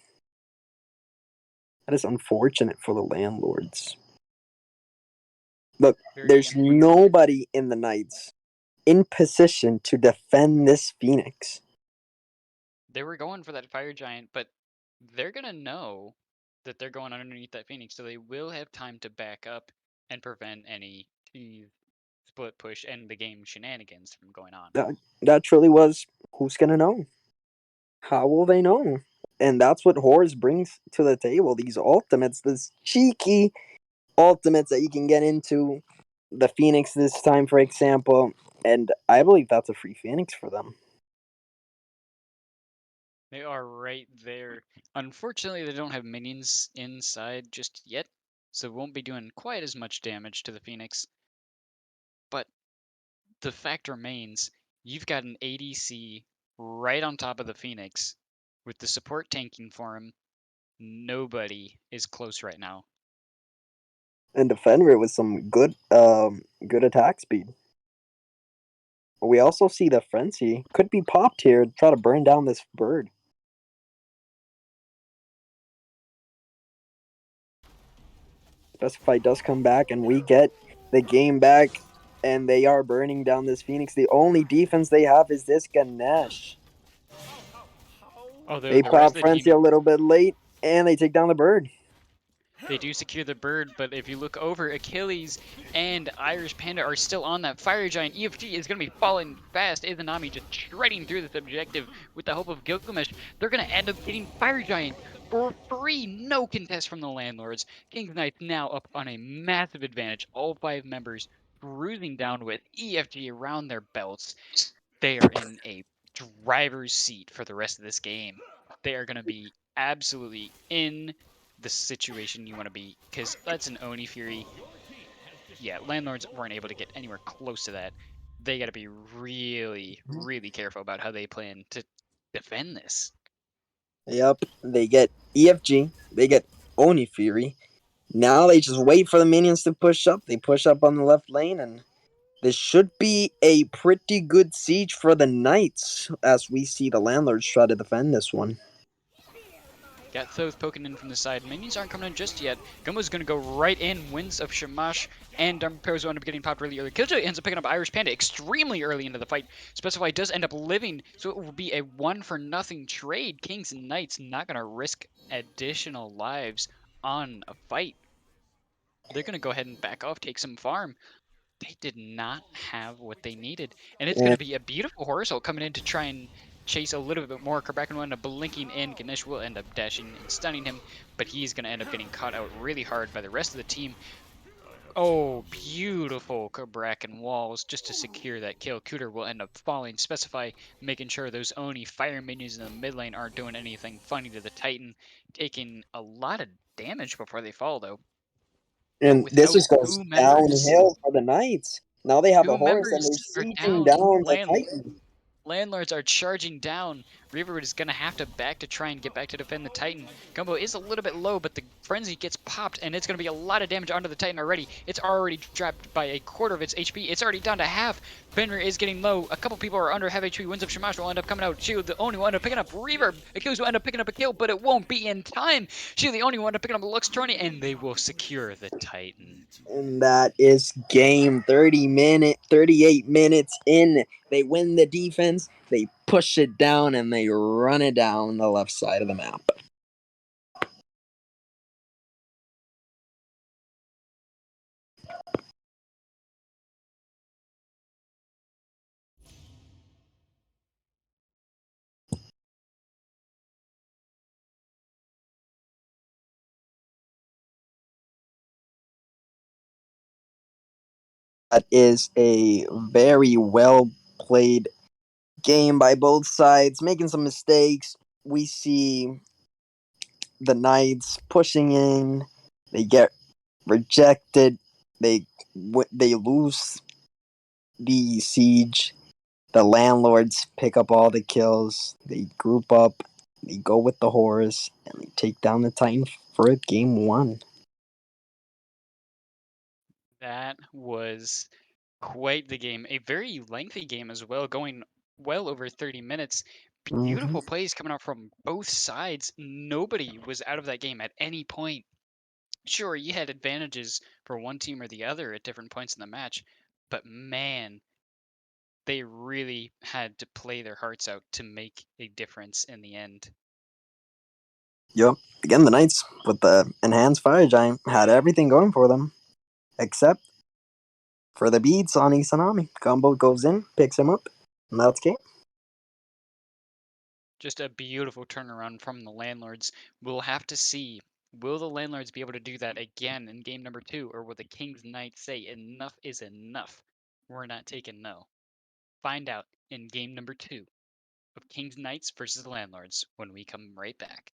That is unfortunate for the Landlords. Look, Very there's unfortunate. nobody in the Knights in position to defend this Phoenix. They were going for that Fire Giant, but they're gonna know that they're going underneath that Phoenix, so they will have time to back up and prevent any split push and the game shenanigans from going on. That truly was, who's gonna know? How will they know? And that's what Horus brings to the table. These ultimates, this cheeky ultimates that you can get into the Phoenix this time, for example. And I believe that's a free Phoenix for them. They are right there. Unfortunately, they don't have minions inside just yet, so won't be doing quite as much damage to the Phoenix. But the fact remains, you've got an ADC right on top of the Phoenix with the support tanking for him. Nobody is close right now. And Defender with some good attack speed. We also see the Frenzy could be popped here to try to burn down this bird. Specify does come back, and we get the game back, and they are burning down this Phoenix. The only defense they have is this Ganesh. Although They the rest pop of the Frenzy team, a little bit late, and they take down the bird. they do secure the bird, but if you look over, Achilles and Irish Panda are still on that Fire Giant. EFG is going to be falling fast. Izanami just shredding through this objective with the hope of Gilgamesh. They're going to end up getting Fire Giant for free. No contest from the Landlords. King's Knights now up on a massive advantage. All 5 members cruising down with EFG around their belts. They are in a driver's seat for the rest of this game. They are going to be absolutely in the situation you want to be, because that's an Oni Fury. yeah, landlords weren't able to get anywhere close to that. They got to be really, really careful about how they plan to defend this. Yep, they get EFG, they get Oni Fury. Now they just wait for the minions to push up. They push up on the left lane, and this should be a pretty good siege for the Knights as we see the landlords try to defend this one. Got Thoth poking in from the side. Minions aren't coming in just yet. Gumbo's going to go right in. Winds of Shamash and Darmperozo end up getting popped really early. Killjoy ends up picking up Irish Panda extremely early into the fight. Specify does end up living, so it will be a 1-for-0 trade. Kings and Knights not going to risk additional lives on a fight. They're going to go ahead and back off, take some farm. They did not have what they needed. And it's going to And, be a beautiful Horsel coming in to try and chase a little bit more. Kraken will end up blinking in. Ganesh will end up dashing and stunning him, but he's going to end up getting caught out really hard by the rest of the team. Oh, beautiful Kraken walls just to secure that kill. Cooter will end up falling. Specify making sure those Oni fire minions in the mid lane aren't doing anything funny to the Titan, taking a lot of damage before they fall, though. But and this without just goes two members, downhill for the Knights. Now they have a two horse and members they're are sieging down. down the Titan. Landlords are charging down. Reaver is going to have to back to try and get back to defend the Titan. Gumbo is a little bit low, but the Frenzy gets popped, and it's going to be a lot of damage onto the Titan already. It's already dropped by a quarter of its HP. It's already down to half. Fenrir is getting low. A couple people are under half HP. Winds of Shamash will end up coming out. Shield the Oni will end up picking up Reaver. Achilles will end up picking up a kill, but it won't be in time. Shield the Oni will end up picking up Lux Trony, and they will secure the Titan. And that is game 38 minutes in. They win the defense, they push it down, and they run it down the left side of the map. That is a very well played game by both sides, making some mistakes. We see the Knights pushing in, they get rejected, they lose the siege. The landlords pick up all the kills. They group up. They go with the horse and they take down the Titan for game one. That was quite the game. A very lengthy game as well, going well over 30 minutes. Mm-hmm. Beautiful plays coming out from both sides. Nobody was out of that game at any point. Sure, you had advantages for one team or the other at different points in the match, but man, they really had to play their hearts out to make a difference in the end. Yep. Again, the Knights with the enhanced fire giant had everything going for them, except for the beats on Isanami. Combo goes in, picks him up, and that's game. Just a beautiful turnaround from the Landlords. We'll have to see. Will the Landlords be able to do that again in game number 2, or will the King's Knights say enough is enough? We're not taking no. Find out in game number 2 of King's Knights versus the Landlords when we come right back.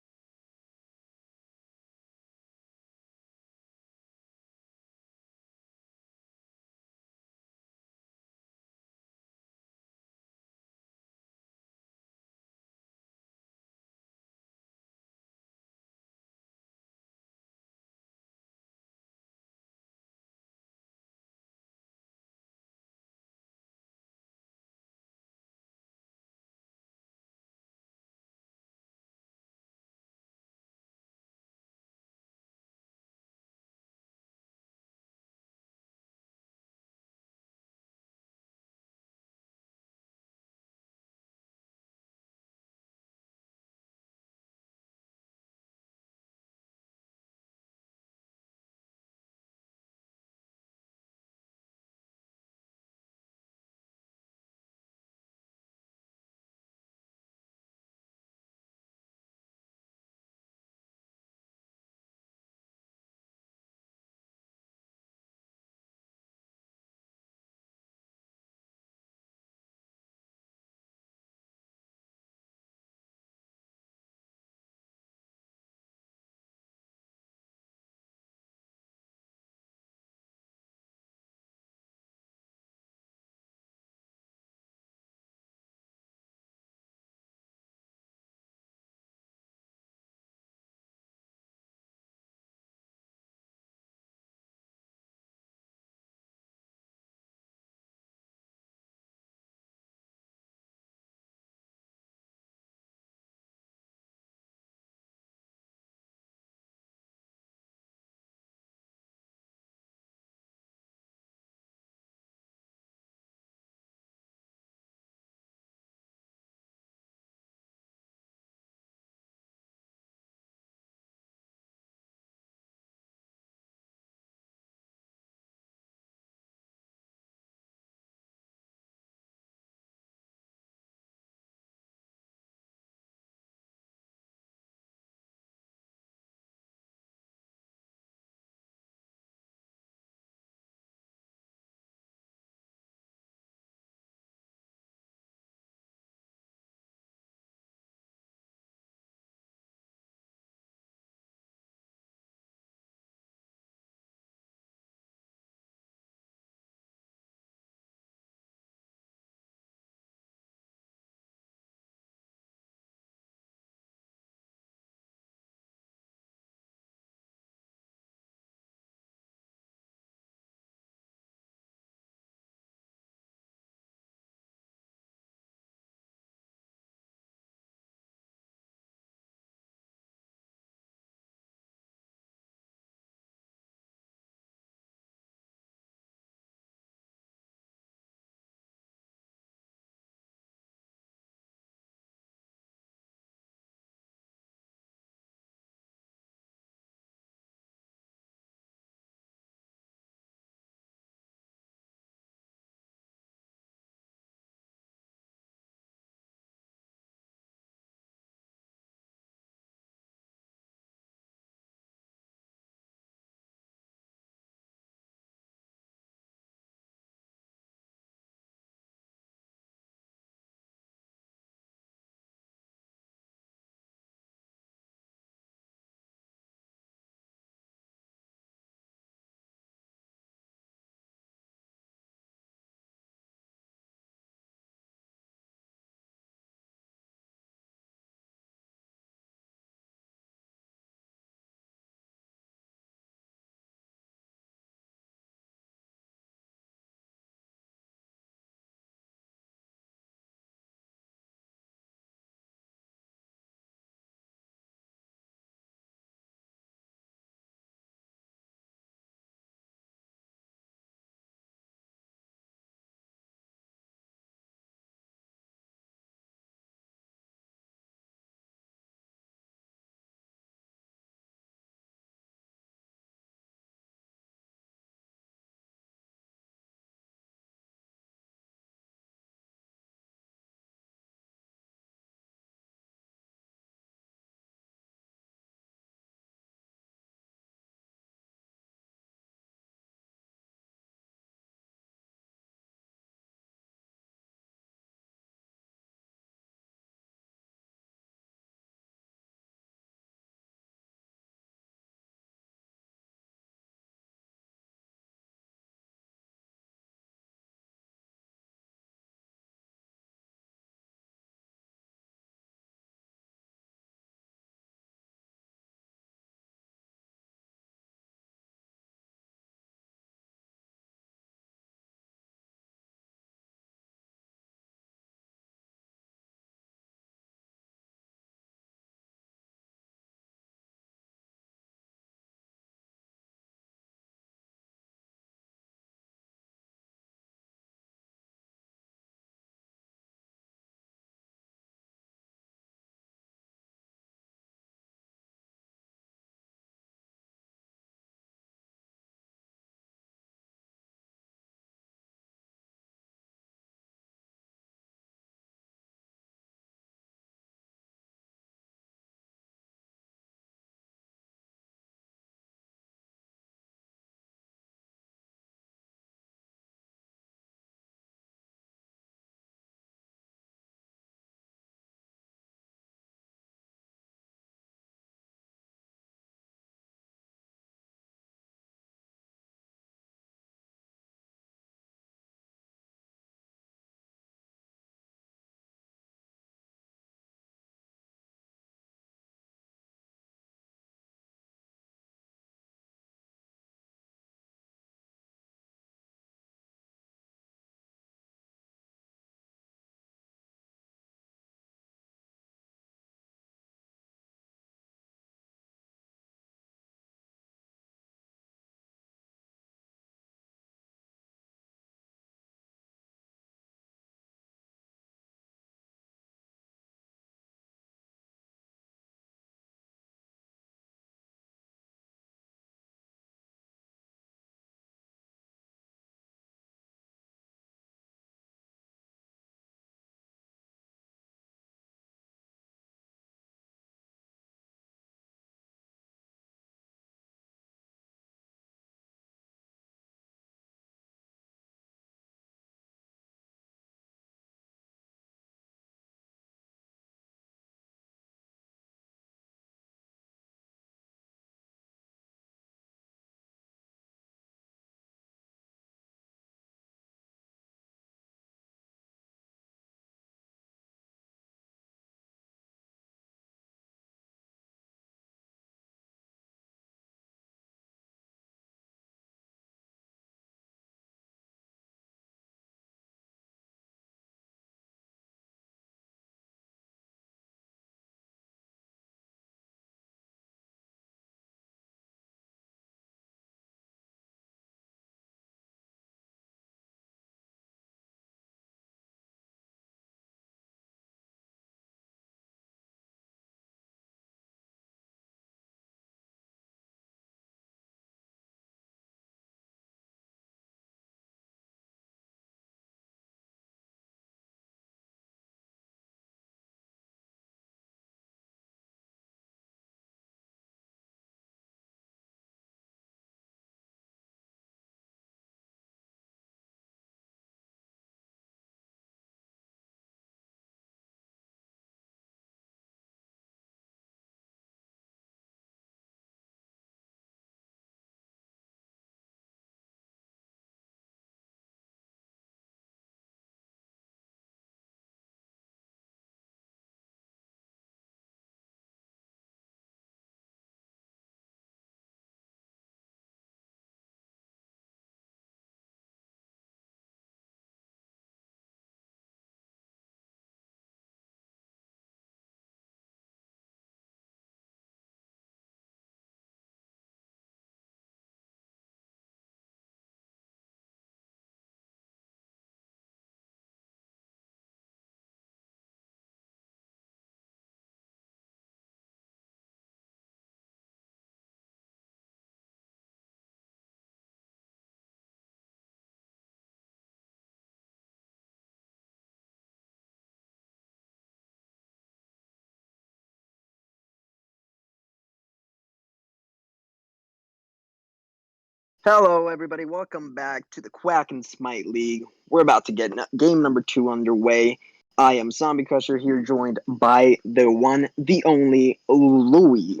Hello, everybody. Welcome back to the Quack and Smite League. We're about to get game number 2 underway. I am Zombie Crusher here, joined by the one, the only Louie.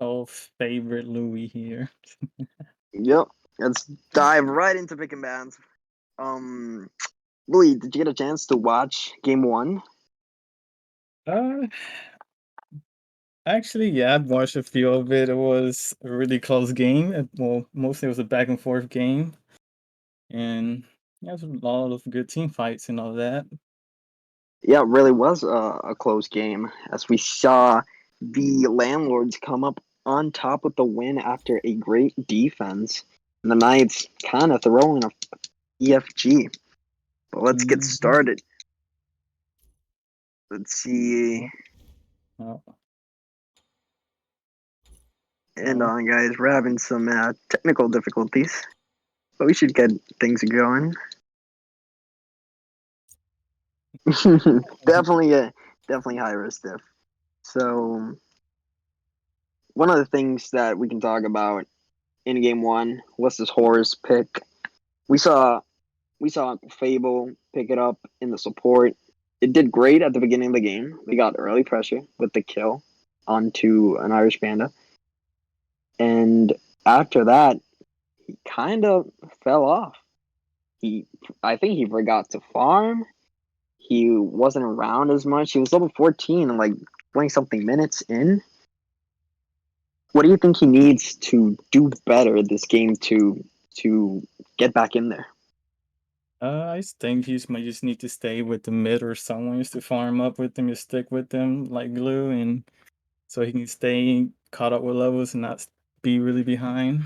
Oh, favorite Louis here. Yep. Let's dive right into picking bands. Louie, did you get a chance to watch game 1? Uh, Actually, yeah, I've watched a few of it. It was a really close game. Well, mostly it was a back and forth game, and yeah, it was a lot of good team fights and all that. Yeah, it really was a close game, as we saw the Landlords come up on top with the win after a great defense. And the Knights kind of throwing a EFG. But let's get Mhm. started. Let's see. Oh, And oh, on, guys, we're having some technical difficulties, but we should get things going. definitely, definitely high risk diff. So one of the things that we can talk about in game 1 was this Horus pick. We saw Fable pick it up in the support. It did great at the beginning of the game. We got early pressure with the kill onto an Irish Panda. And after that, he kind of fell off. I think he forgot to farm. He wasn't around as much. He was level 14 and like 20 something minutes in. What do you think he needs to do better this game to get back in there? I just think he might just need to stay with the mid or someone just to farm up with him, just stick with them like glue, and so he can stay caught up with levels and not be really behind.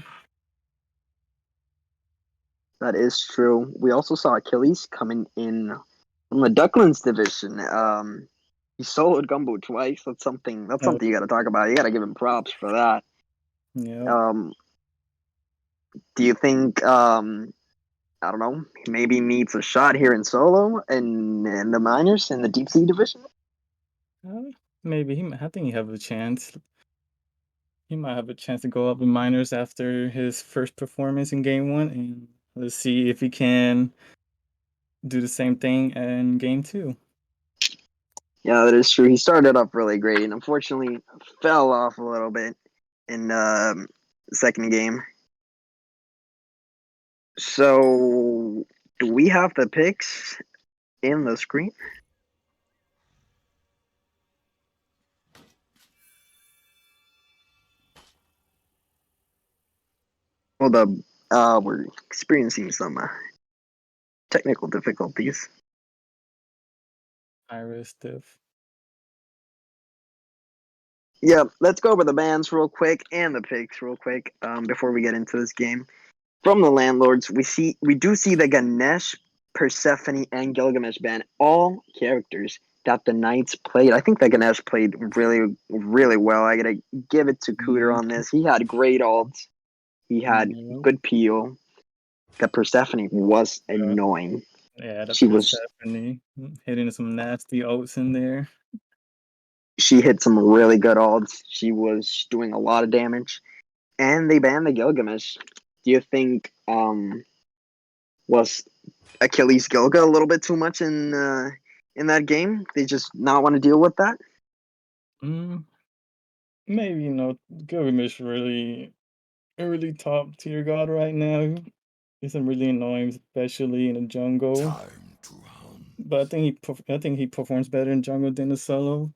That is true. We also saw Achilles coming in from the Ducklands division. He soloed Gumbo twice. That's something. That's Oh, something you got to talk about. You got to give him props for that. yeah. Um, do you think? I don't know. Maybe needs a shot here in solo and in the minors in the deep sea division. Maybe I think he have a chance. He might have a chance to go up in minors after his first performance in game 1, and let's see if he can do the same thing in game 2. Yeah, that is true. He started up really great and unfortunately fell off a little bit in the second game. So, do we have the picks in the screen? Well, we're experiencing some technical difficulties. Iris Diff. Yeah, let's go over the bans real quick and the picks real quick before we get into this game. From the Landlords, we do see the Ganesh, Persephone, and Gilgamesh ban, all characters that the Knights played. I think that Ganesh played really, really well. I gotta give it to Cooter Mhm. on this. He had great ults. He had Yep. good peel. That Persephone was Yeah, annoying. yeah, the She was Persephone hitting some nasty oats in there. she hit some really good ults. She was doing a lot of damage. And they banned the Gilgamesh. Do you think was Achilles Gilga a little bit too much in that game? They just not want to deal with that? Mm, Maybe Gilgamesh really a really top tier god right now. He's really annoying, especially in the jungle. But I think he performs better in jungle than the solo.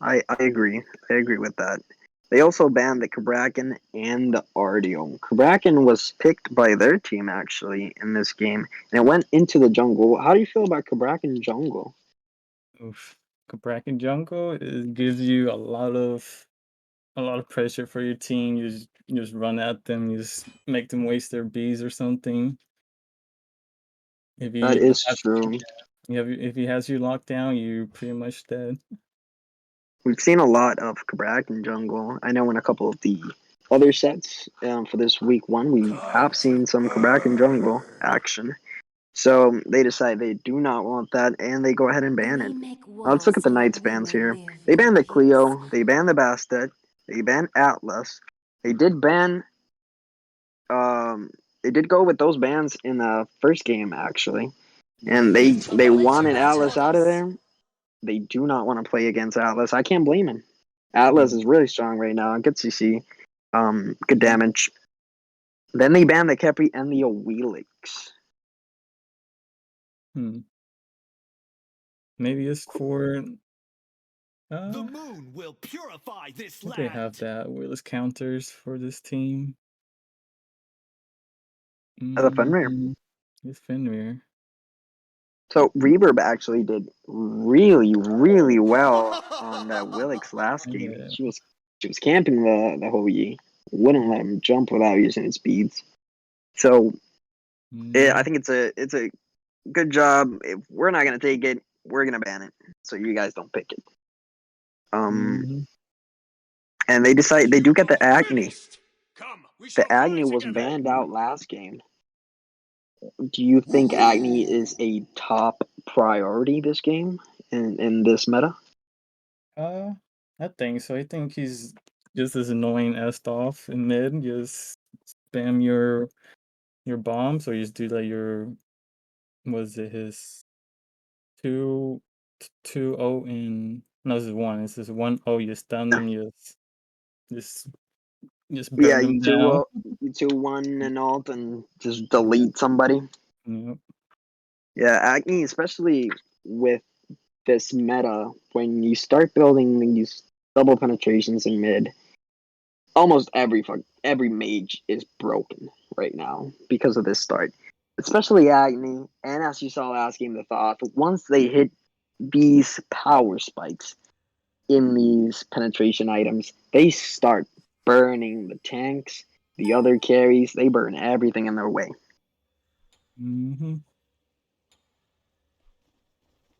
I agree. I agree with that. They also banned the Kabrakan and the Ardeal. Kabrakan was picked by their team actually in this game, and it went into the jungle. How do you feel about Kabrakan jungle? Oof. Kabrak jungle, it gives you a lot of pressure for your team. You just run at them, you just make them waste their bees or something. If That he is has true. if he has you locked down, you're pretty much dead. We've seen a lot of Kabrakan jungle. I know in a couple of the other sets for this week 1, we have seen some Kabrakan jungle action. So they decide they do not want that, and they go ahead and ban it. We make Let's look walls at the so Knights we bans may here. live They in banned the peace. Cleo, they banned the Bastet, they banned Atlas, They did ban. They did go with those bans in the first game actually, and they wanted Atlas out of there. They do not want to play against Atlas. I can't blame him. Atlas is really strong right now. Good CC, good damage. Then they banned the Kepri and the Oelix. Maybe it's for. The moon will purify this They have land. that Willis counters for this team. The Fenrir. It's Fenrir. So Reverb actually did really, really well on that Willix last game. Yeah. She was camping the whole Yi. Wouldn't let him jump without using his speeds. So I think it's a good job. If we're not gonna take it, we're gonna ban it. So you guys don't pick it. And they do get the Agni. Come, we shall The Agni fly was together. banned out last game. Do you think Agni is a top priority this game in this meta? I think so. I think he's just as annoying as off in mid. Just spam your bombs, or just do like your was it his 2-0 in no, this is 1. This is 1-0. You stun them. Just just Yeah, burn them down. you 2-1 and alt and just delete somebody. Yep. Yeah, Agni, especially with this meta, when you start building these double penetrations in mid, almost every mage is broken right now because of this start. Especially Agni, and as you saw last game, the Thoth, once they hit these power spikes in these penetration items, they start burning the tanks, the other carries, they burn everything in their way.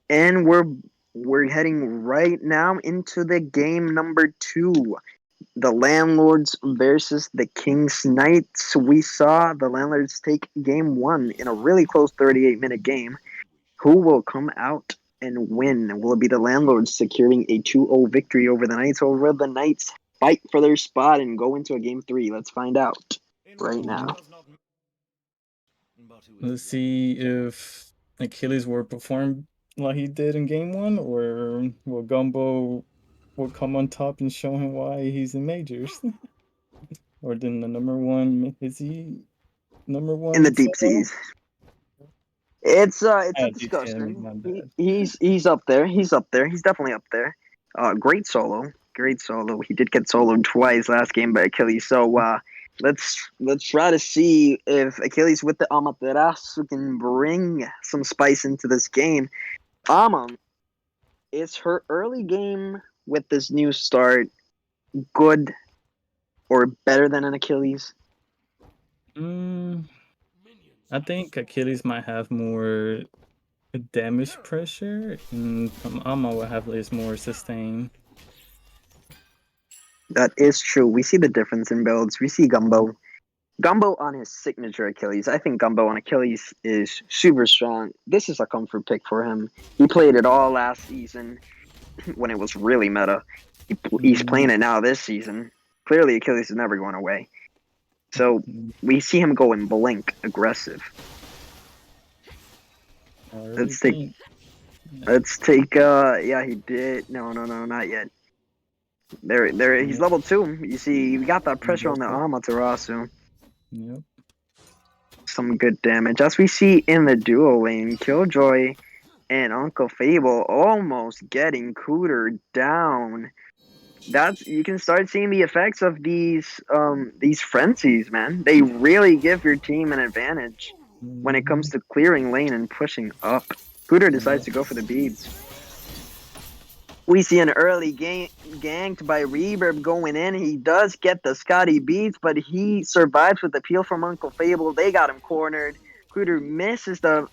And we're heading right now into the game number 2. The Landlords versus the King's Knights. We saw the Landlords take game 1 in a really close 38-minute game. Who will come out and win? Will it be the Landlords securing a 2-0 victory over the Knights, or will the Knights fight for their spot and go into a game 3? Let's find out right now. Let's see if Achilles will perform like he did in game 1, or will Gumbo will come on top and show him why he's in majors. Or then the number 1, is he number 1 In the deep solo? seas. It's a DTM, discussion. my bad. He's up there. He's up there. He's definitely up there. Great solo. Great solo. He did get soloed twice last game by Achilles. So let's try to see if Achilles with the Amaterasu can bring some spice into this game. Ama, is her early game with this new start good or better than an Achilles? I think Achilles might have more damage pressure, and Amma will have less more sustain. That is true. We see the difference in builds. We see Gumbo. Gumbo on his signature Achilles. I think Gumbo on Achilles is super strong. This is a comfort pick for him. He played it all last season when it was really meta. He's playing it now this season. Clearly, Achilles is never going away. So we see him go in blink aggressive. Let's take. Yeah, he did. No, not yet. There. He's level 2. You see, we got that pressure on the Amaterasu. Yep. Some good damage. As we see in the duo lane, Killjoy and Uncle Fable almost getting Cooter down. You can start seeing the effects of these frenzies, man. They really give your team an advantage when it comes to clearing lane and pushing up. Cooter decides to go for the beads. We see an early ganked by Reverb going in. He does get the Scotty beats, but he survives with the peel from Uncle Fable. They got him cornered. Cooter misses the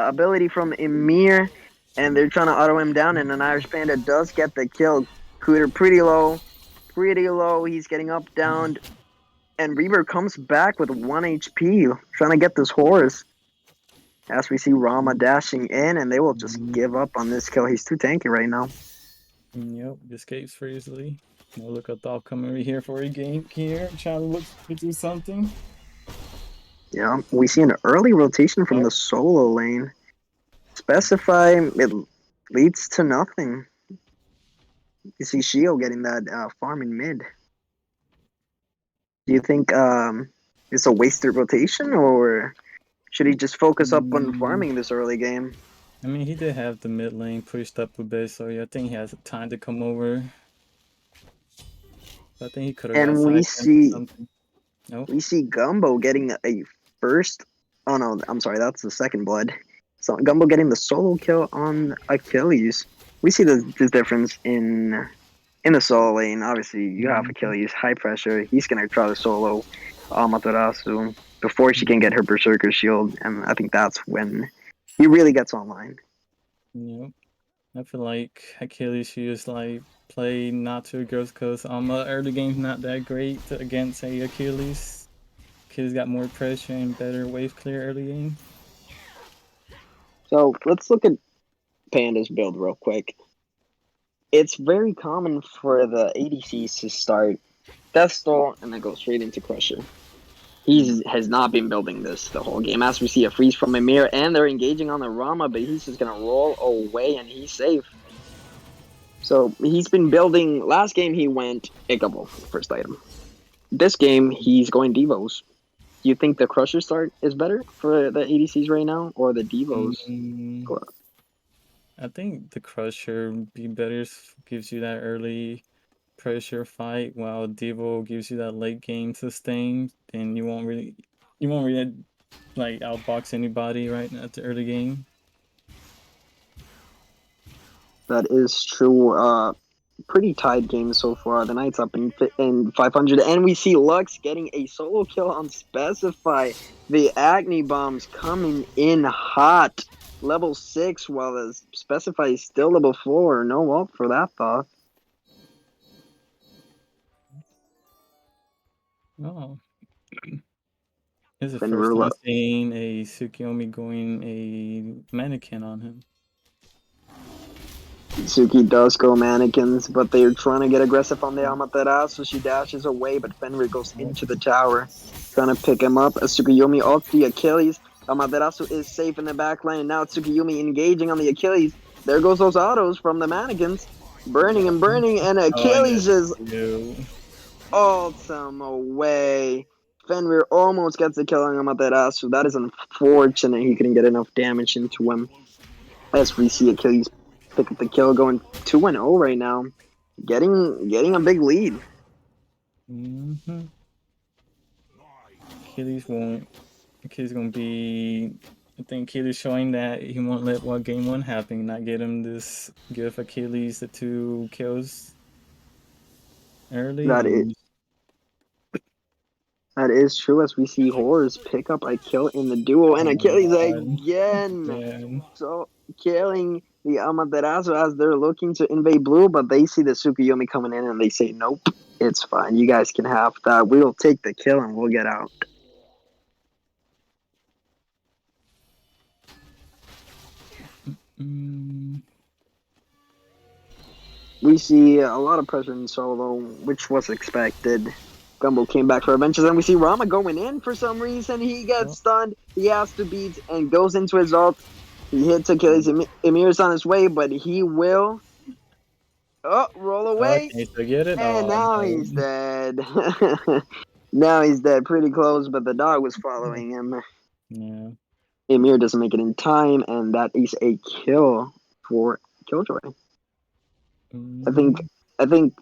ability from Emir, and they're trying to auto him down, and an Irish Panda does get the kill. Cooter pretty low. He's getting up, down, and Reverb comes back with 1 HP, trying to get this horse. As we see Rama dashing in, and they will just give up on this kill. He's too tanky right now. Yep, escapes for easily. Now look at Dolph coming over here for a game here, trying to look to do something. Yeah, we see an early rotation from Oh. the solo lane. Specify, it leads to nothing. You see Shio getting that farm in mid. Do you think it's a wasted rotation, or should he just focus up on farming this early game? I mean, he did have the mid lane pushed up a bit, so yeah, I think he has time to come over. I think he could have got And side or something. Nope. we see Gumbo getting a first. Oh no, I'm sorry, that's the second blood. So Gumbo getting the solo kill on Achilles. We see this difference in the solo lane. Obviously, you have Achilles, high pressure. He's gonna try to solo Amaterasu before she can get her Berserker shield, and I think that's when he really gets online. Yep. I feel like Achilles should just like play not too aggressive because early game's not that great against a Achilles. Achilles got more pressure and better wave clear early game. So let's look at Panda's build real quick. It's very common for the ADCs to start Death Stall and then go straight into Crusher. He has not been building this the whole game. As we see a freeze from Emir, and they're engaging on the Rama, but he's just gonna roll away and he's safe. So he's been building. Last game he went Igable, first item. This game he's going Devos. Do you think the Crusher start is better for the ADCs right now, or the Devos? I think the Crusher be better, gives you that early pressure fight, while Devo gives you that late game sustain. Then you won't really like outbox anybody right at the early game. That is true. Pretty tight game so far. The Knight's up in 500, and we see Lux getting a solo kill on Specify. The Agni bombs coming in hot. Level 6, while the Specify is still level 4. No ult for that thought. Oh. This is the Then first time Rula. I've seen a Tsukiyomi going a mannequin on him. Suki does go mannequins, but they're trying to get aggressive on the Amaterasu, so she dashes away, but Fenrir goes into the tower, trying to pick him up. As Tsukiyomi ults the Achilles. Amaterasu is safe in the back lane, and now Tsukiyomi engaging on the Achilles. There goes those autos from the mannequins, burning and burning, and Achilles just ults him away. Fenrir almost gets the kill on Amaterasu. That is unfortunate. He couldn't get enough damage into him. As we see Achilles pick up the kill, going 2-0 right now, getting a big lead. Achilles won't. Achilles gonna be. I think Achilles showing that he won't let what game one happen, not get him this. Give Achilles the 2 kills early. That is true. As we see Horus pick up a kill in the duo, and Achilles again. So killing the Amaterasu as they're looking to invade blue, but they see the Tsukiyomi coming in and they say, nope, it's fine. You guys can have that. We'll take the kill and we'll get out. We see a lot of pressure in solo, which was expected. Gumbo came back for adventures, and we see Rama going in for some reason. He gets stunned. He has to beat and goes into his ult. He hits Achilles. Emir's on his way, but he will roll away. Okay, so get it. And now he's dead. Now he's dead. Pretty close, but the dog was following him. Yeah. Emir doesn't make it in time, and that is a kill for Killjoy. I think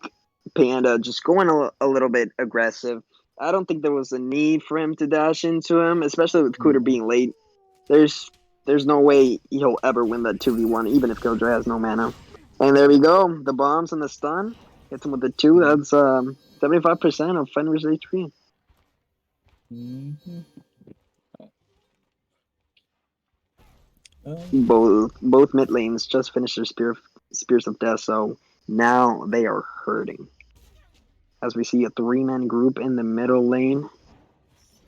Panda just going a little bit aggressive. I don't think there was a need for him to dash into him, especially with Cooter being late. There's no way he'll ever win that 2v1, even if Killjoy has no mana. And there we go. The bombs and the stun. Hits him with the 2. That's 75% of Fenrir's HP. Both mid lanes just finished their Spears of Death, so now they are hurting. As we see a 3-man group in the middle lane.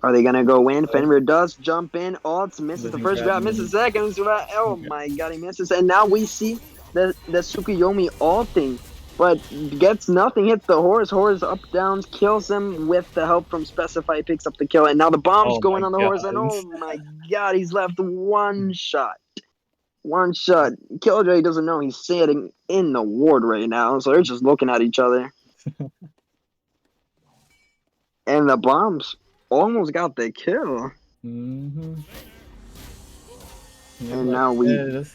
Are they gonna go in? Fenrir does jump in. Ults, misses the first grab, misses the second. Oh my god, he misses. And now we see the Tsukiyomi ulting. but gets nothing. Hits the horse. Horse up downs, kills him with the help from Specify. Picks up the kill, and now the bomb's Oh my going on the horse. And god. oh my god, he's left one shot. One shot. Killjoy doesn't know he's sitting in the ward right now, so they're just looking at each other. And the bombs almost got the kill. Mm-hmm. Yeah, And like now we.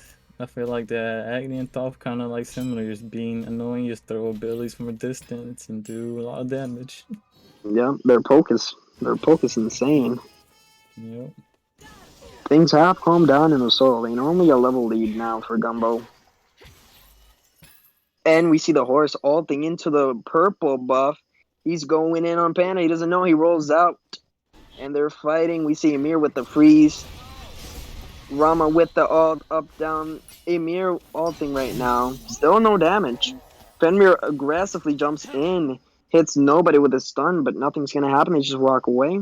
I feel like the Agni and Toph kind of like similar, just being annoying, just throw abilities from a distance and do a lot of damage. Yeah, their poke is insane. Yep. Things have calmed down in the solo lane. Only a level lead now for Gumbo. And we see the horse ulting into the purple buff. He's going in on Panda. He doesn't know. He rolls out. And they're fighting. We see Emir with the freeze. Rama with the ult up down. Emir ulting right now. Still no damage. Fenrir aggressively jumps in. Hits nobody with a stun, but nothing's going to happen. They just walk away.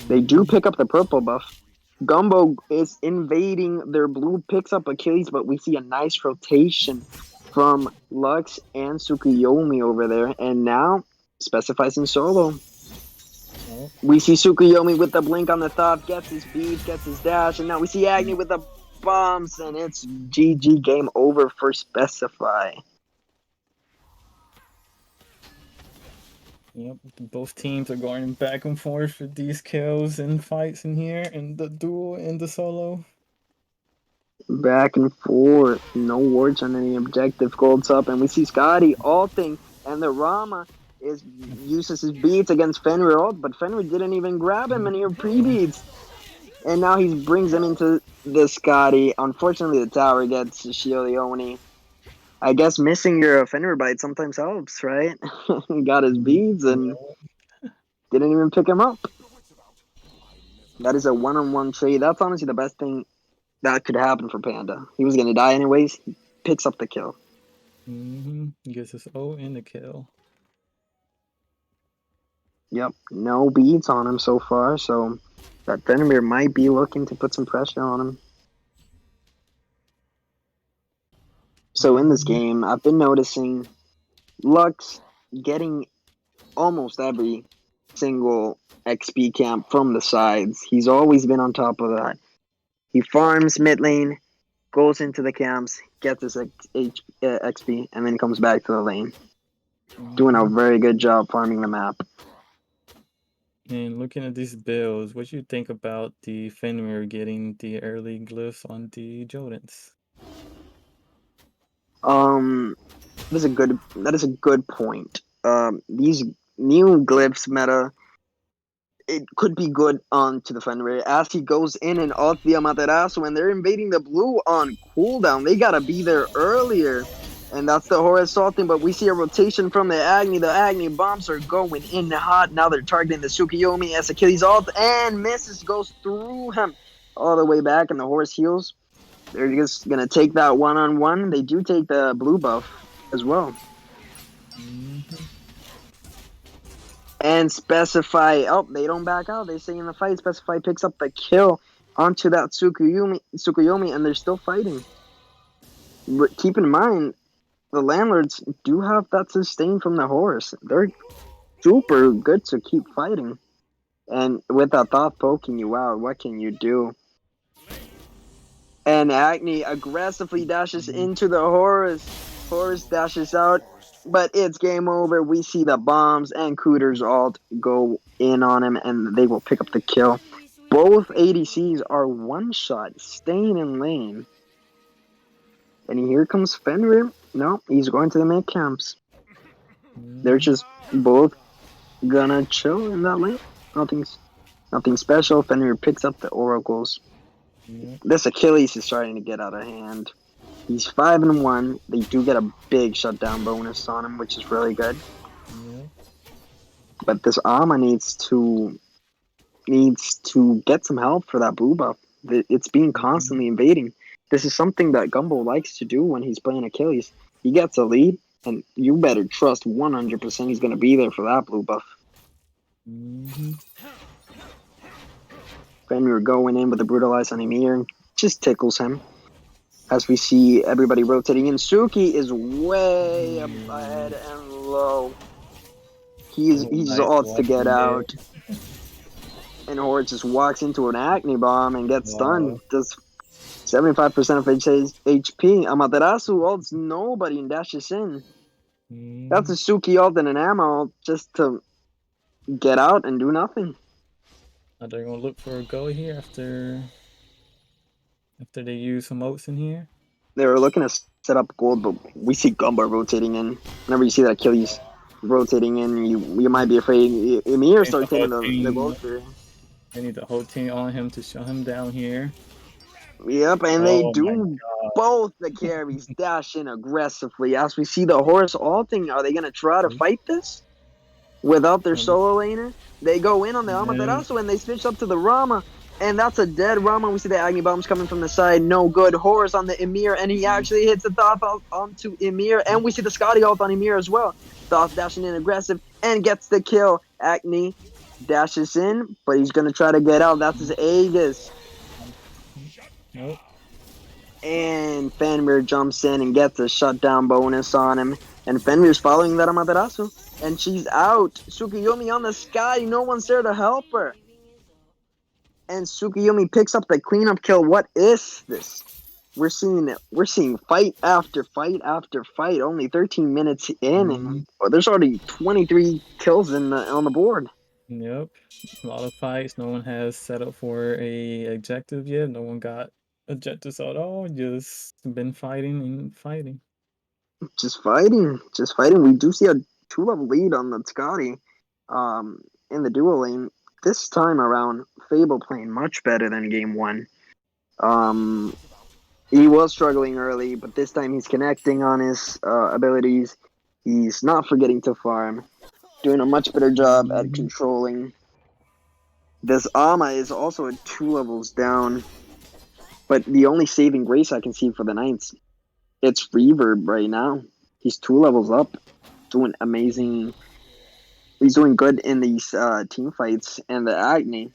They do pick up the purple buff. Gumbo is invading their blue, picks up Achilles, but we see a nice rotation from Lux and Tsukuyomi over there. And now, Specifies in solo. Oh. We see Tsukuyomi with the blink on the top, gets his beat, gets his dash, and now we see Agni with the bombs, and it's GG, game over for Specify. Yep, both teams are going back and forth for these kills and fights in here, and the duel and the solo. Back and forth, no wards on any objective. Gold's up, and we see Scotty ulting, and the Rama uses his beats against Fenrir ult, but Fenrir didn't even grab him, and he pre-beats. And now he brings him into the Scotty. Unfortunately, the tower gets Shiolioni. I guess missing your Fenrir bite sometimes helps, right? He got his beads and didn't even pick him up. That is a one-on-one trade. That's honestly the best thing that could happen for Panda. He was going to die anyways. He picks up the kill. Gets his O in the kill. Yep, no beads on him so far, so that Fenrir might be looking to put some pressure on him. So in this game, I've been noticing Lux getting almost every single XP camp from the sides. He's always been on top of that. He farms mid lane, goes into the camps, gets his XP, and then comes back to the lane. Doing a very good job farming the map. And looking at these builds, what do you think about the Fenrir getting the early glyphs on the Jotans? That is a good point. These new glyphs meta, it could be good to the Fenrir as he goes in and out the Amaterasu when they're invading the blue on cooldown. They gotta be there earlier. And that's the horror assaulting, but we see a rotation from the Agni. The Agni bombs are going in hot. Now they're targeting the Tsukuyomi as Achilles ult and misses, goes through him all the way back, and the horse heals. They're just gonna take that one-on-one. They do take the blue buff as well. And Specify, they don't back out. They stay in the fight. Specify picks up the kill onto that Tsukuyomi, and they're still fighting. But keep in mind, the Landlords do have that sustain from the horse. They're super good to keep fighting. And with that thought poking you out, what can you do? And Agni aggressively dashes into the horse. Horse dashes out, but it's game over. We see the bombs and Cooter's ult go in on him, and they will pick up the kill. Both ADCs are one-shot, staying in lane. And here comes Fenrir. No, he's going to the mid camps. They're just both gonna chill in that lane. Nothing special. Fenrir picks up the oracles. This Achilles is starting to get out of hand. He's 5-1. They do get a big shutdown bonus on him, which is really good. But this Ama needs to get some help for that blue buff. It's being constantly invading. This is something that Gumbo likes to do when he's playing Achilles. He gets a lead, and you better trust 100% he's going to be there for that blue buff. Fenrir going in with the Brutalize on Emir just tickles him. As we see everybody rotating in, Suki is way ahead and low. He's Nice odds to get watching there. out. And Horde just walks into an Acne Bomb and gets stunned. Wow. Does 75% of his HP. Amaterasu ults nobody and dashes in. That's a Suki ult and an ammo just to get out and do nothing. Are they gonna look for a go here after they use some oats in here? They were looking to set up gold, but we see Gumbar rotating in. Whenever you see that Achilles rotating in, you might be afraid Emir Need the starts whole taking the team. gold for. They need the whole team on him to shut him down here. Yep, and they Oh my do god. both the carries dash in aggressively. As we see the horse ulting, are they going to try to fight this without their solo laner? They go in on the Amaterasu and they switch up to the Rama, and that's a dead Rama. We see the Agni Bombs coming from the side. No good. Horus on the Emir, and he actually hits the Thoth ult onto Emir, and we see the Scotty ult on Emir as well. Thoth dashing in aggressive and gets the kill. Agni dashes in, but he's going to try to get out. That's his Aegis. Nope. And Fenrir jumps in and gets a shutdown bonus on him. And Fenrir's following that Amaterasu. And she's out. Tsukiyomi on the sky. No one's there to help her. And Tsukiyomi picks up the cleanup kill. What is this? We're seeing fight after fight after fight. Only 13 minutes in, and there's already 23 kills on the board. Yep. A lot of fights. No one has set up for a objective yet. No one got objectives at all. Just been fighting and fighting. Just fighting. We do see a 2-level lead on the Scotty in the duo lane. This time around, Fable playing much better than game 1. He was struggling early, but this time he's connecting on his abilities. He's not forgetting to farm. Doing a much better job at controlling. This Ama is also at 2 levels down. But the only saving grace I can see for the Knights, it's Reverb right now. He's 2 levels up. Doing amazing. He's doing good in these team fights, and the Agni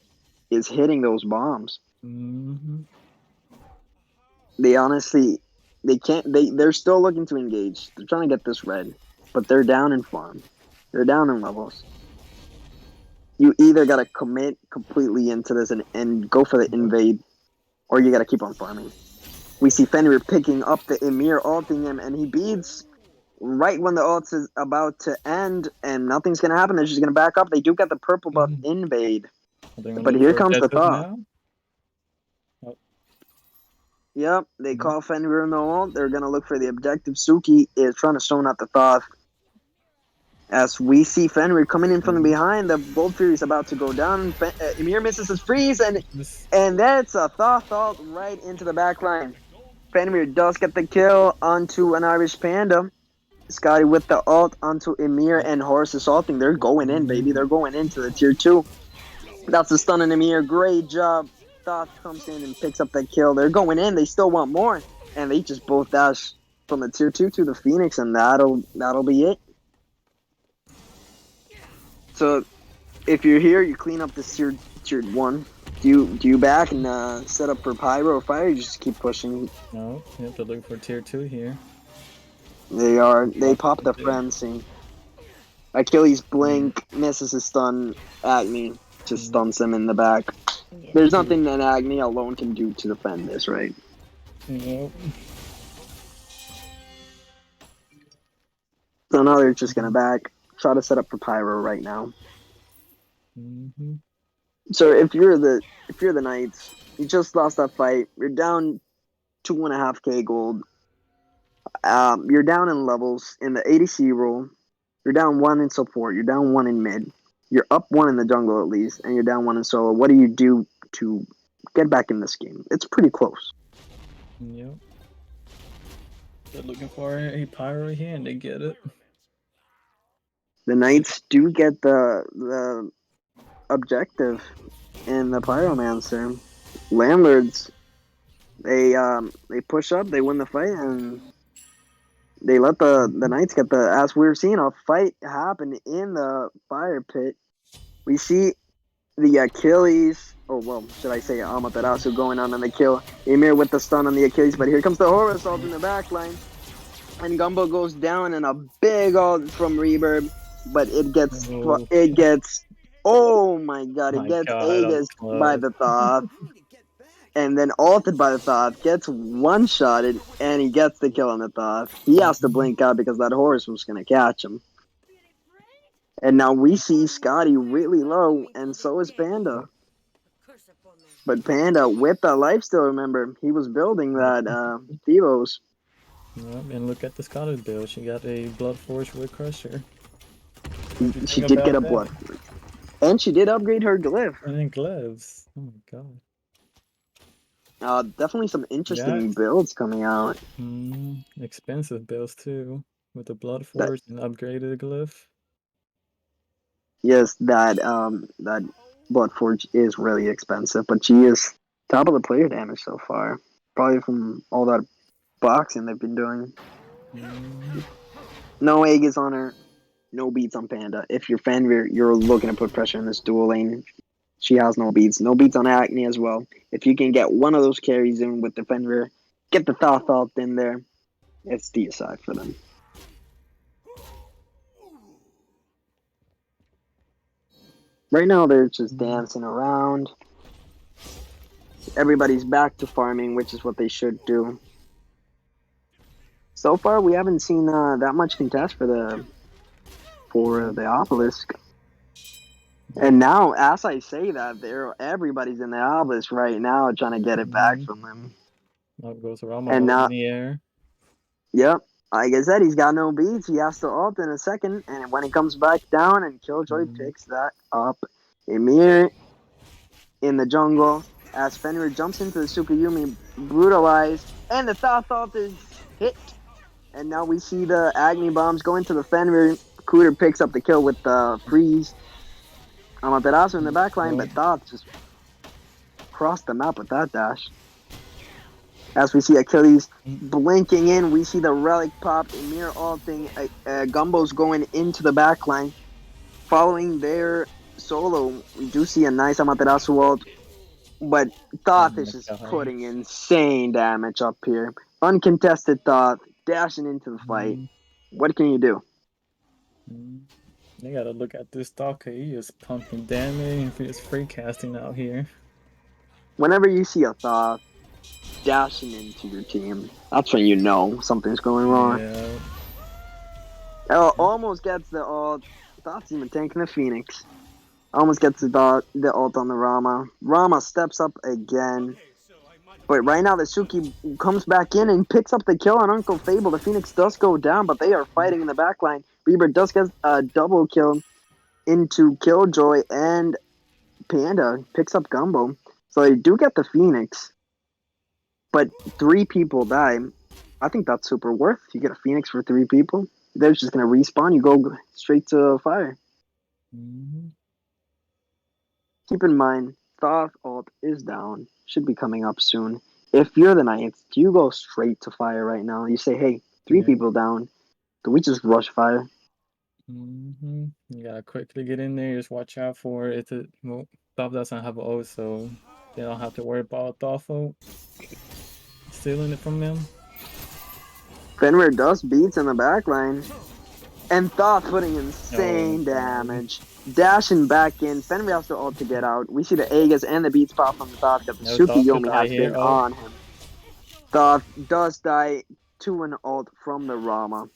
is hitting those bombs. They honestly, they're still looking to engage. They're trying to get this red, but they're down in farm. They're down in levels. You either gotta commit completely into this and go for the invade, or you gotta keep on farming. We see Fenrir picking up the Emir, ulting him, and he beats right when the ult is about to end, and nothing's gonna happen. They're just gonna back up. They do get the purple buff invade, but here comes the Thoth. Oh. Yep, they call Fenrir in the ult. They're gonna look for the objective. Suki is trying to stone out the Thoth. As we see Fenrir coming in from the behind, the Gold Fury is about to go down. Emir misses his freeze, and that's a Thoth ult right into the back line. Fenrir does get the kill onto an Irish Panda. Scotty with the ult onto Emir, and Horus assaulting. They're going in, baby. They're going into the tier 2. That's a stun on Emir. Great job. Thoth comes in and picks up that kill. They're going in. They still want more. And they just both dash from the tier 2 to the Phoenix, and that'll be it. So if you're here, you clean up this tier 1. Do you back and set up for Pyro or Fire? You just keep pushing. No, you have to look for tier 2 here. They pop the frenzy. Achilles blink, misses his stun. Agni just stuns him in the back. There's nothing that Agni alone can do to defend this, right? Nope. So now they're just gonna back, try to set up for Pyro right now. So if you're the Knights, you just lost that fight. You're down 2.5k gold. You're down in levels in the ADC role. You're down 1 in support. You're down 1 in mid. You're up 1 in the jungle at least, and you're down 1 in solo. What do you do to get back in this game? It's pretty close. Yep. They're looking for a Pyro here, and they get it. The Knights do get the objective in the Pyromancer. Landlords, they push up, they win the fight, and they let the Knights get the. As we're seeing a fight happen in the fire pit, we see the Achilles Oh, well, should I say Amaterasu going on the kill. Emir with the stun on the Achilles, but here comes the Horror Assault in the back line. And Gumbo goes down and a big ult from Reverb, but Oh it gets oh my god, it my gets god, that was Aegis by close. the Thoth, and then ulted by the Thoth, gets one-shotted, and he gets the kill on the Thoth. He has to blink out because that horse was gonna catch him. And now we see Scotty really low, and so is Panda. But Panda with that lifesteal, remember, he was building that Thevos. Yep, and look at the Scottish build. She got a Blood Force with Crusher. What do you She think did get about a that? blood. And she did upgrade her glyph. And then gloves. Oh my god. Definitely some Yeah. interesting builds coming out. Expensive builds too. With the Blood That Force and upgraded glyph. yes, that Bloodforge is really expensive, but she is top of the player damage so far. Probably from all that boxing they've been doing. Mm, No Aegis on her, no beats on Panda. If you're Fenrir, you're looking to put pressure in this dual lane. She has no beats. No beats on Acne as well. If you can get one of those carries in with the Fenrir, get the Thoth in there, it's DSI for them. Right now, they're just dancing around. Everybody's back to farming, which is what they should do. So far, we haven't seen that much contest for the obelisk. And now, as I say that, everybody's in the obelisk right now trying to get it back from them. Up goes Rama And ult in now, the air. yep, like I said, he's got no beats. He has to ult in a second, and when he comes back down, and Killjoy picks that up, Emir in the jungle as Fenrir jumps into the Super Yumi, brutalized, and the Thoth ult is hit. And now we see the Agni bombs go into the Fenrir. Cooter picks up the kill with the freeze. Amaterasu in the backline, Oh, but Thoth just crossed the map with that dash. As we see Achilles blinking in, we see the relic popped. Emir ulting. Gumbo's going into the backline. Following their solo, we do see a nice Amaterasu ult. But oh Thoth is my just god. putting insane damage up here. Uncontested Thoth, dashing into the fight. What can you do? You gotta look at this Stalker. He is pumping damage. He is free casting out here. Whenever you see a Thoth dashing into your team, that's when you know something's going wrong. Yeah. Almost gets the ult. Thoth's even tanking the Phoenix. Almost gets the ult on the Rama. Rama steps up again. But right now, the Suki comes back in and picks up the kill on Uncle Fable. The Phoenix does go down, but they are fighting in the backline. Reaper does get a double kill into Killjoy, and Panda picks up Gumbo. So they do get the Phoenix, but 3 people die. I think that's super worth. You get a Phoenix for 3 people. They're just going to respawn. You go straight to fire. Keep in mind, Thoth ult is down. Should be coming up soon. If you're the Knights, do you go straight to fire right now? You say, hey, 3 Yeah. people down. Do we just rush fire? You gotta quickly get in there. Just watch out for it. Well, Top doesn't have an ult, so they don't have to worry about Thoughtful stealing it from them. Fenrir does beats in the backline. And Thoth putting insane God. damage. Dashing back in. Fenrir has to ult to get out. We see the Aegis and the beats pop from the Thoth because the No Thoth to Tsukiyomi die has here. been Oh. on him. Thoth does die to an ult from the Rama.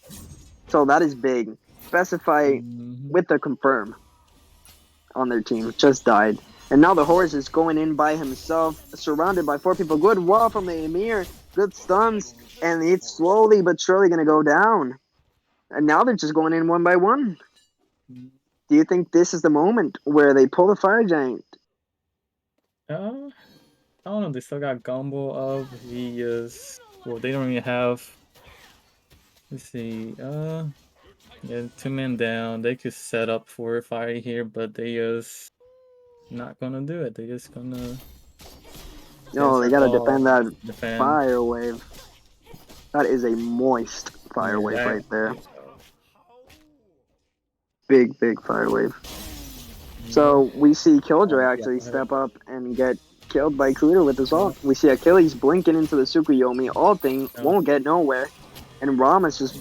So that is big. Specify with the confirm on their team. Just died. And now the horse is going in by himself, surrounded by 4 people. Good wall from the Emir. Good stuns. And it's slowly but surely going to go down. And now they're just going in one by one. Do you think this is the moment where they pull the fire giant? I don't know. They still got Gumbo up. He is. Well, they don't even have. Let's see. Yeah, 2 men down. They could set up for a fire here, but they just not gonna do it. They just gonna No, they gotta defend that defend. fire wave. That is a moist fire Yeah, wave that. right there. Big, big fire wave. So we see Oh Killjoy my actually god. step up and get killed by Cooter with his ult. We see Achilles blinking into the Tsukuyomi ulting, Oh, won't get nowhere, and Rama's just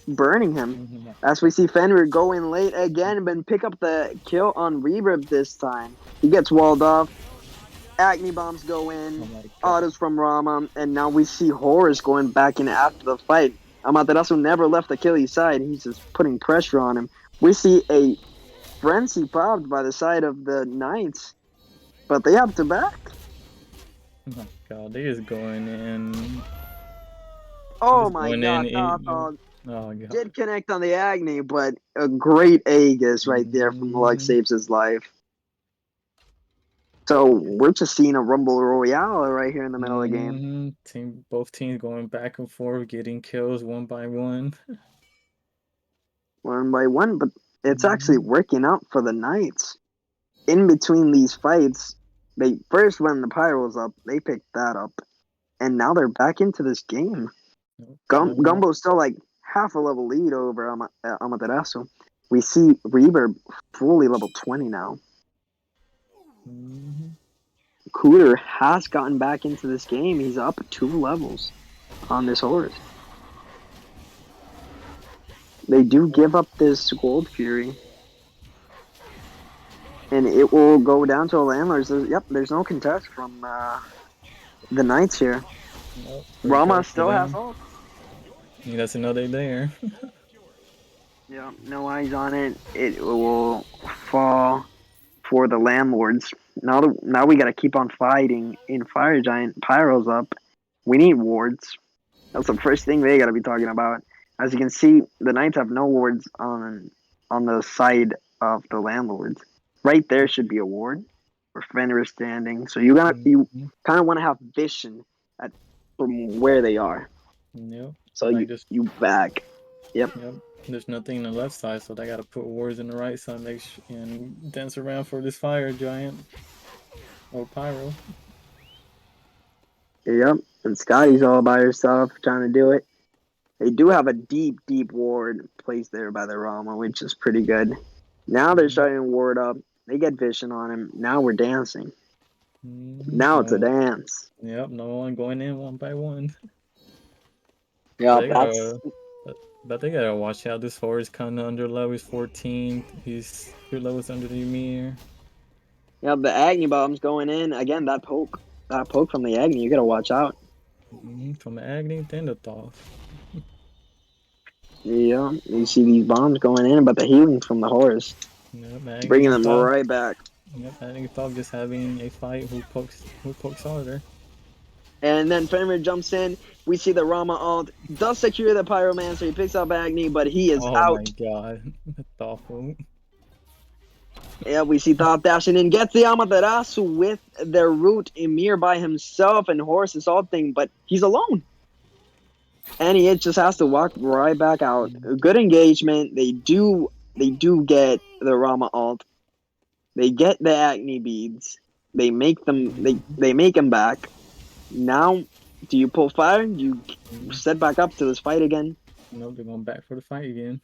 burning him. oh my As we see Fenrir go in late again, but pick up the kill on Reverb this time. He gets walled off. Acne bombs go oh in. my god. Autos from Rama, and now we see Horus going back in after the fight. Amaterasu never left Achilles' side. He's just putting pressure on him. We see a frenzy popped by the side of the Knights, but they have to back. Oh my god, they is going in. Oh Just my going in. god, Thought Oh god. did connect on the Agni, but a great Aegis right there from Lux Mhm. saves his life. So we're just seeing a Rumble Royale right here in the middle of the game. Both teams going back and forth, getting kills one by one. One by one, but it's actually Mhm. working out for the Knights. In between these fights, they first when the Pyro's up, they picked that up, and now they're back into this game. Killing Gumbo's still like half a level lead over Amaterasu. We see Reverb fully level 20 now. Mhm. Cooter has gotten back into this game. He's up 2 levels on this horse. They do give up this Gold Fury. And it will go down to a Landlords. Yep, there's no contest from the Knights here. Yep, pretty Rama close to still has them. ult. Yeah, that's another there. Yeah, no eyes on it. It will fall for the Landlords. Now we got to keep on fighting in Fire Giant. Pyro's up. We need wards. That's the first thing they got to be talking about. As you can see, the Knights have no wards on the side of the Landlords. Right there should be a ward where Fenrir is standing. So you Mhm. kind of want to have vision at from where they are. Yep. So Like just you back. Yep. yep. There's nothing in the left side, so they gotta put wards in the right side, and dance around for this fire giant or pyro. Yep. And Scotty's all by herself trying to do it. They do have a deep, deep ward placed there by the Rama, which is pretty good. Now they're starting to ward up. They get vision on him. Now we're dancing. Now it's a No. dance. Yep. No one going in one by one. Yeah, They that's gotta, but they gotta watch out. This horse kind of under level. He's 14. He's 2 levels under the mirror. yeah. The Agni bombs going in again. That poke from the Agni. You gotta watch out. From Agni, then the Thoth. Yeah, you see these bombs going in, but the healing from the horse Yep, Agni bringing and them Thoth. right back. Yep, Agni and Thoth just having a fight. Who pokes harder? And then Fenrir jumps in. We see the Rama ult does secure the Pyromancer. He picks up Agni, but he is Oh my out. god, Thoth. Yeah, we see Thought dashing in, gets the Amaterasu with their root Emir by himself, and Horus is ulting, but he's alone. And he just has to walk right back out. Good engagement. They do get the Rama ult. They get the Acne beads. They make them they make him back. Now, do you pull fire? Do you set back up to this fight again? Nope, they're going back for the fight again.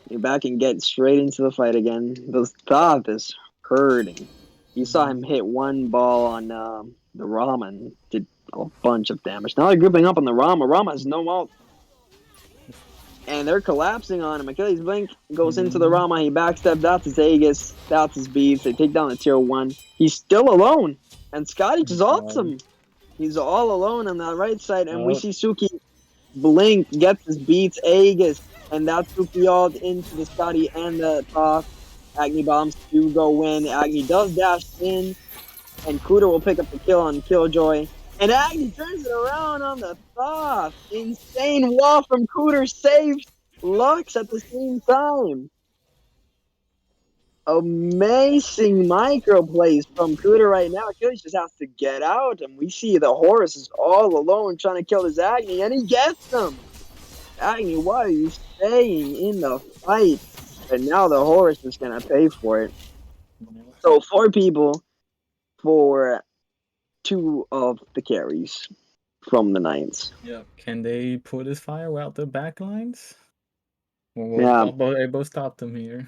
You're back and get straight into the fight again. The Thoth is hurting. You saw him hit one ball on the Rama and did a bunch of damage. Now they're grouping up on the Rama. Rama has no ult. And they're collapsing on him. Achilles Blink goes into the Rama. He backsteps. That's his Aegis. That's his beats. They take down the tier 1. He's still alone. And Scotty just ults him. He's all alone on that right side. And we Oh, see Suki Blink gets his beats Aegis. And that's Suki ult into the Scotty and the Toss. Agni bombs do go in. Agni does dash in. And Kuda will pick up the kill on Killjoy. And Agni turns it around on the Thoth. Insane wall from Cooter saves Lux at the same time. Amazing micro plays from Cooter right now. Achilles just has to get out, and we see the Horus is all alone trying to kill this Agni, and he gets them. Agni, why are you staying in the fight? And now the Horus is gonna pay for it. So 4 people for 2 of the carries from the Knights. yeah. Can they put this fire without the backlines? Well, Yeah, they both stopped them here.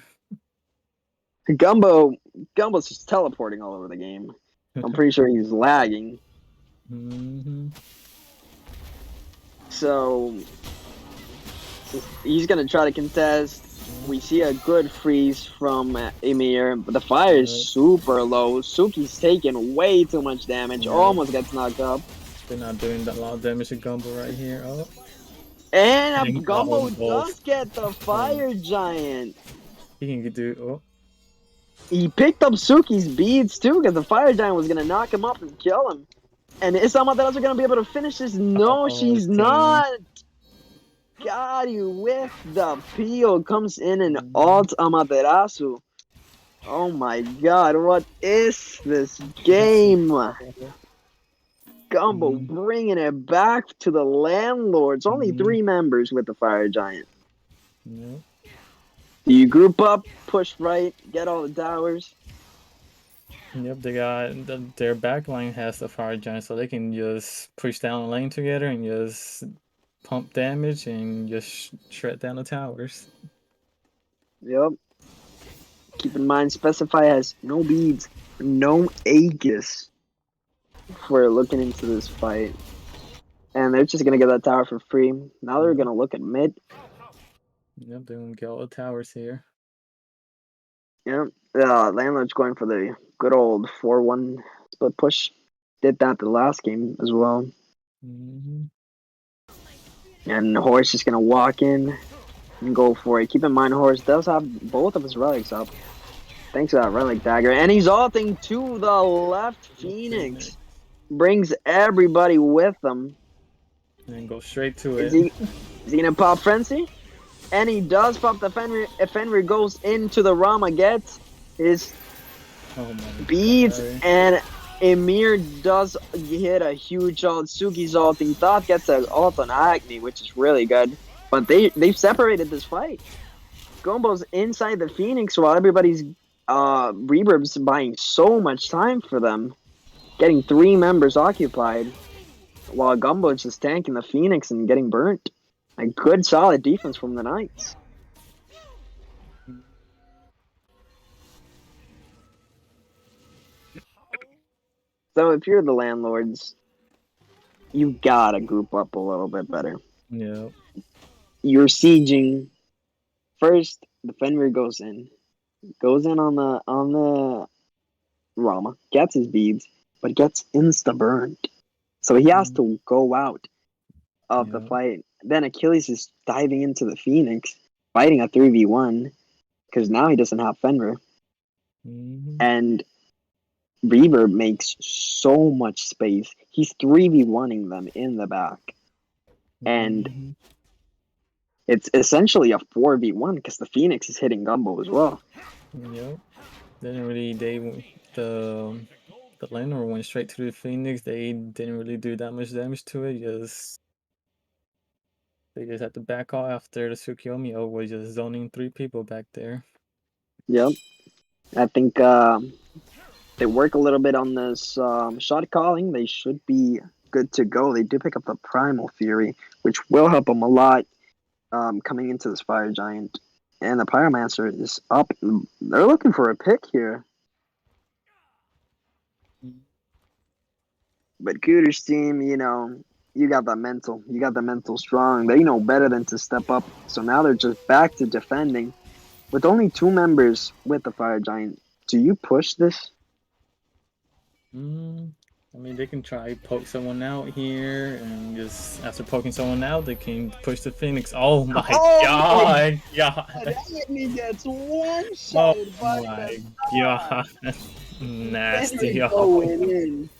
Gumbo's just teleporting all over the game. I'm pretty sure he's lagging. So he's gonna try to contest. We see a good freeze from Emir, but the fire is super low. Suki's taking way too much damage. Almost gets knocked up. They're not doing a lot of damage to Gumbo right here. Oh. And Gumbo does get the fire giant. He can do. Oh. He picked up Suki's beads too, because the fire giant was gonna knock him up and kill him. And is Amaterasu gonna be able to finish this? No, she's not. Got you with the peel. Comes in and alt Amaterasu. Oh my god, what is this game? Gumbo bringing it back to the Landlords. Only 3 members with the fire giant. Yep. Do you group up, push right, get all the towers? Yep, they got their backline has the fire giant, so they can just push down the lane together and just pump damage and just shred down the towers. Yep. Keep in mind, Specify has no beads, no Aegis. If we're looking into this fight. And they're just gonna get that tower for free. Now they're gonna look at mid. Yep, they're gonna get all the towers here. Yep. Landlord's going for the good old 4-1 split push. Did that the last game as well. And Horse is gonna walk in and go for it. Keep in mind, Horse does have both of his relics up. Thanks to that relic dagger. And he's ulting to the left. Phoenix brings everybody with him. And go straight to it. Is he gonna pop Frenzy? And he does pop the Fenrir. If Fenrir goes into the Rama, gets his beads, and Emir does hit a huge ult. Suki's ulting. Thought gets an ult on Acme, which is really good. But they've separated this fight. Gumbo's inside the Phoenix while everybody's Reverb's buying so much time for them. Getting 3 members occupied. While Gumbo's just tanking the Phoenix and getting burnt. A good solid defense from the Knights. So if you're the Landlords, you gotta group up a little bit better. Yeah. You're sieging. First, the Fenrir goes in on the Rama, gets his beads, but gets insta burned. So he has to go out of the fight. Then Achilles is diving into the Phoenix, fighting a 3v1, because now he doesn't have Fenrir. And Reverb makes so much space. He's 3v1ing them in the back. And it's essentially a 4v1 because the Phoenix is hitting Gumbo as well. Yep. The Landlord went straight to the Phoenix. They didn't really do that much damage to it. They just had to back off after the Tsukiyomi ult was just zoning 3 people back there. Yep. I think they work a little bit on this shot calling. They should be good to go. They do pick up the Primal Fury, which will help them a lot coming into this Fire Giant. And the Pyromancer is up. They're looking for a pick here. But Cooter's team, you got the mental. You got the mental strong. They know better than to step up. So now they're just back to defending. With only 2 members with the Fire Giant, do you push this? I mean, they can try poke someone out here, and just after poking someone out, they can push the Phoenix. Oh my god! That Whitney gets one-shotted by my god! Nasty. Going in.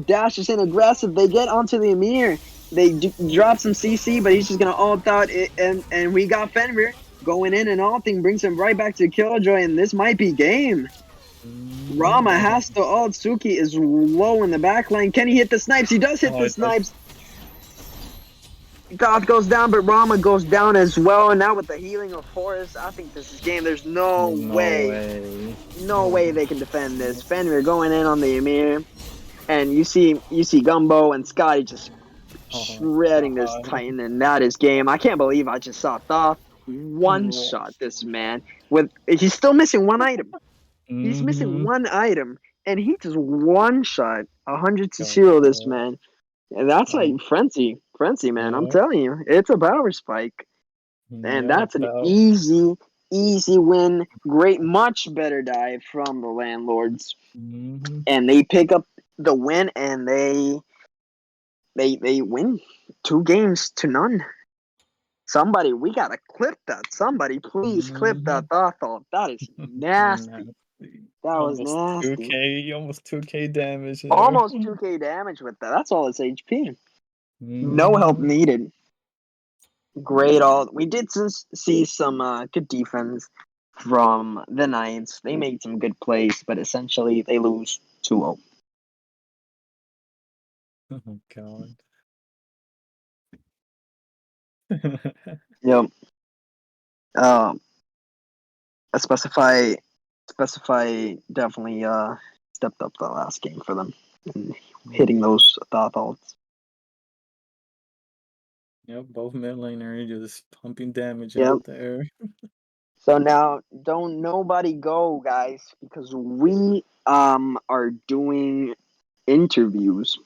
Dash is in aggressive. They get onto the Emir. They drop some CC, but he's just gonna ult out. And we got Fenrir going in and ulting, brings him right back to Killjoy, and this might be game. Rama has to ult. Suki is low in the back lane. Can he hit the snipes? He does hit the snipes. Goth goes down, but Rama goes down as well. And now with the healing of Forest, I think this is game. There's no way they can defend this. Fenrir going in on the Emir. And you see Gumbo and Scotty just shredding this Titan, and that is game. I can't believe I just saw Thoth one shot this man with. He's still missing one item. He's missing Mm-hmm. one item, and he just one shot 100-0 this God. man. And that's like frenzy, man. I'm Yeah. telling you, it's a power spike, and Yeah. that's an easy win. Great, much better dive from the Landlords, Mm-hmm. and they pick up the win, and they win 2 games to none. Somebody, we gotta clip that. Somebody, please clip Mm-hmm. that thought. That is nasty. Nasty. That was Almost nasty. 2K, almost 2K damage there. Almost 2K damage with that. That's all its HP. No help Mm-hmm. needed. Great all. We did see some good defense from the Knights. They made some good plays, but essentially they lose 2-0. Oh God. Yep. Um, a specify definitely stepped up the last game for them and hitting Mm-hmm. those thoughts. Yep, both mid laner just pumping damage Yep. out there. So now don't nobody go, guys, because we are doing interviews.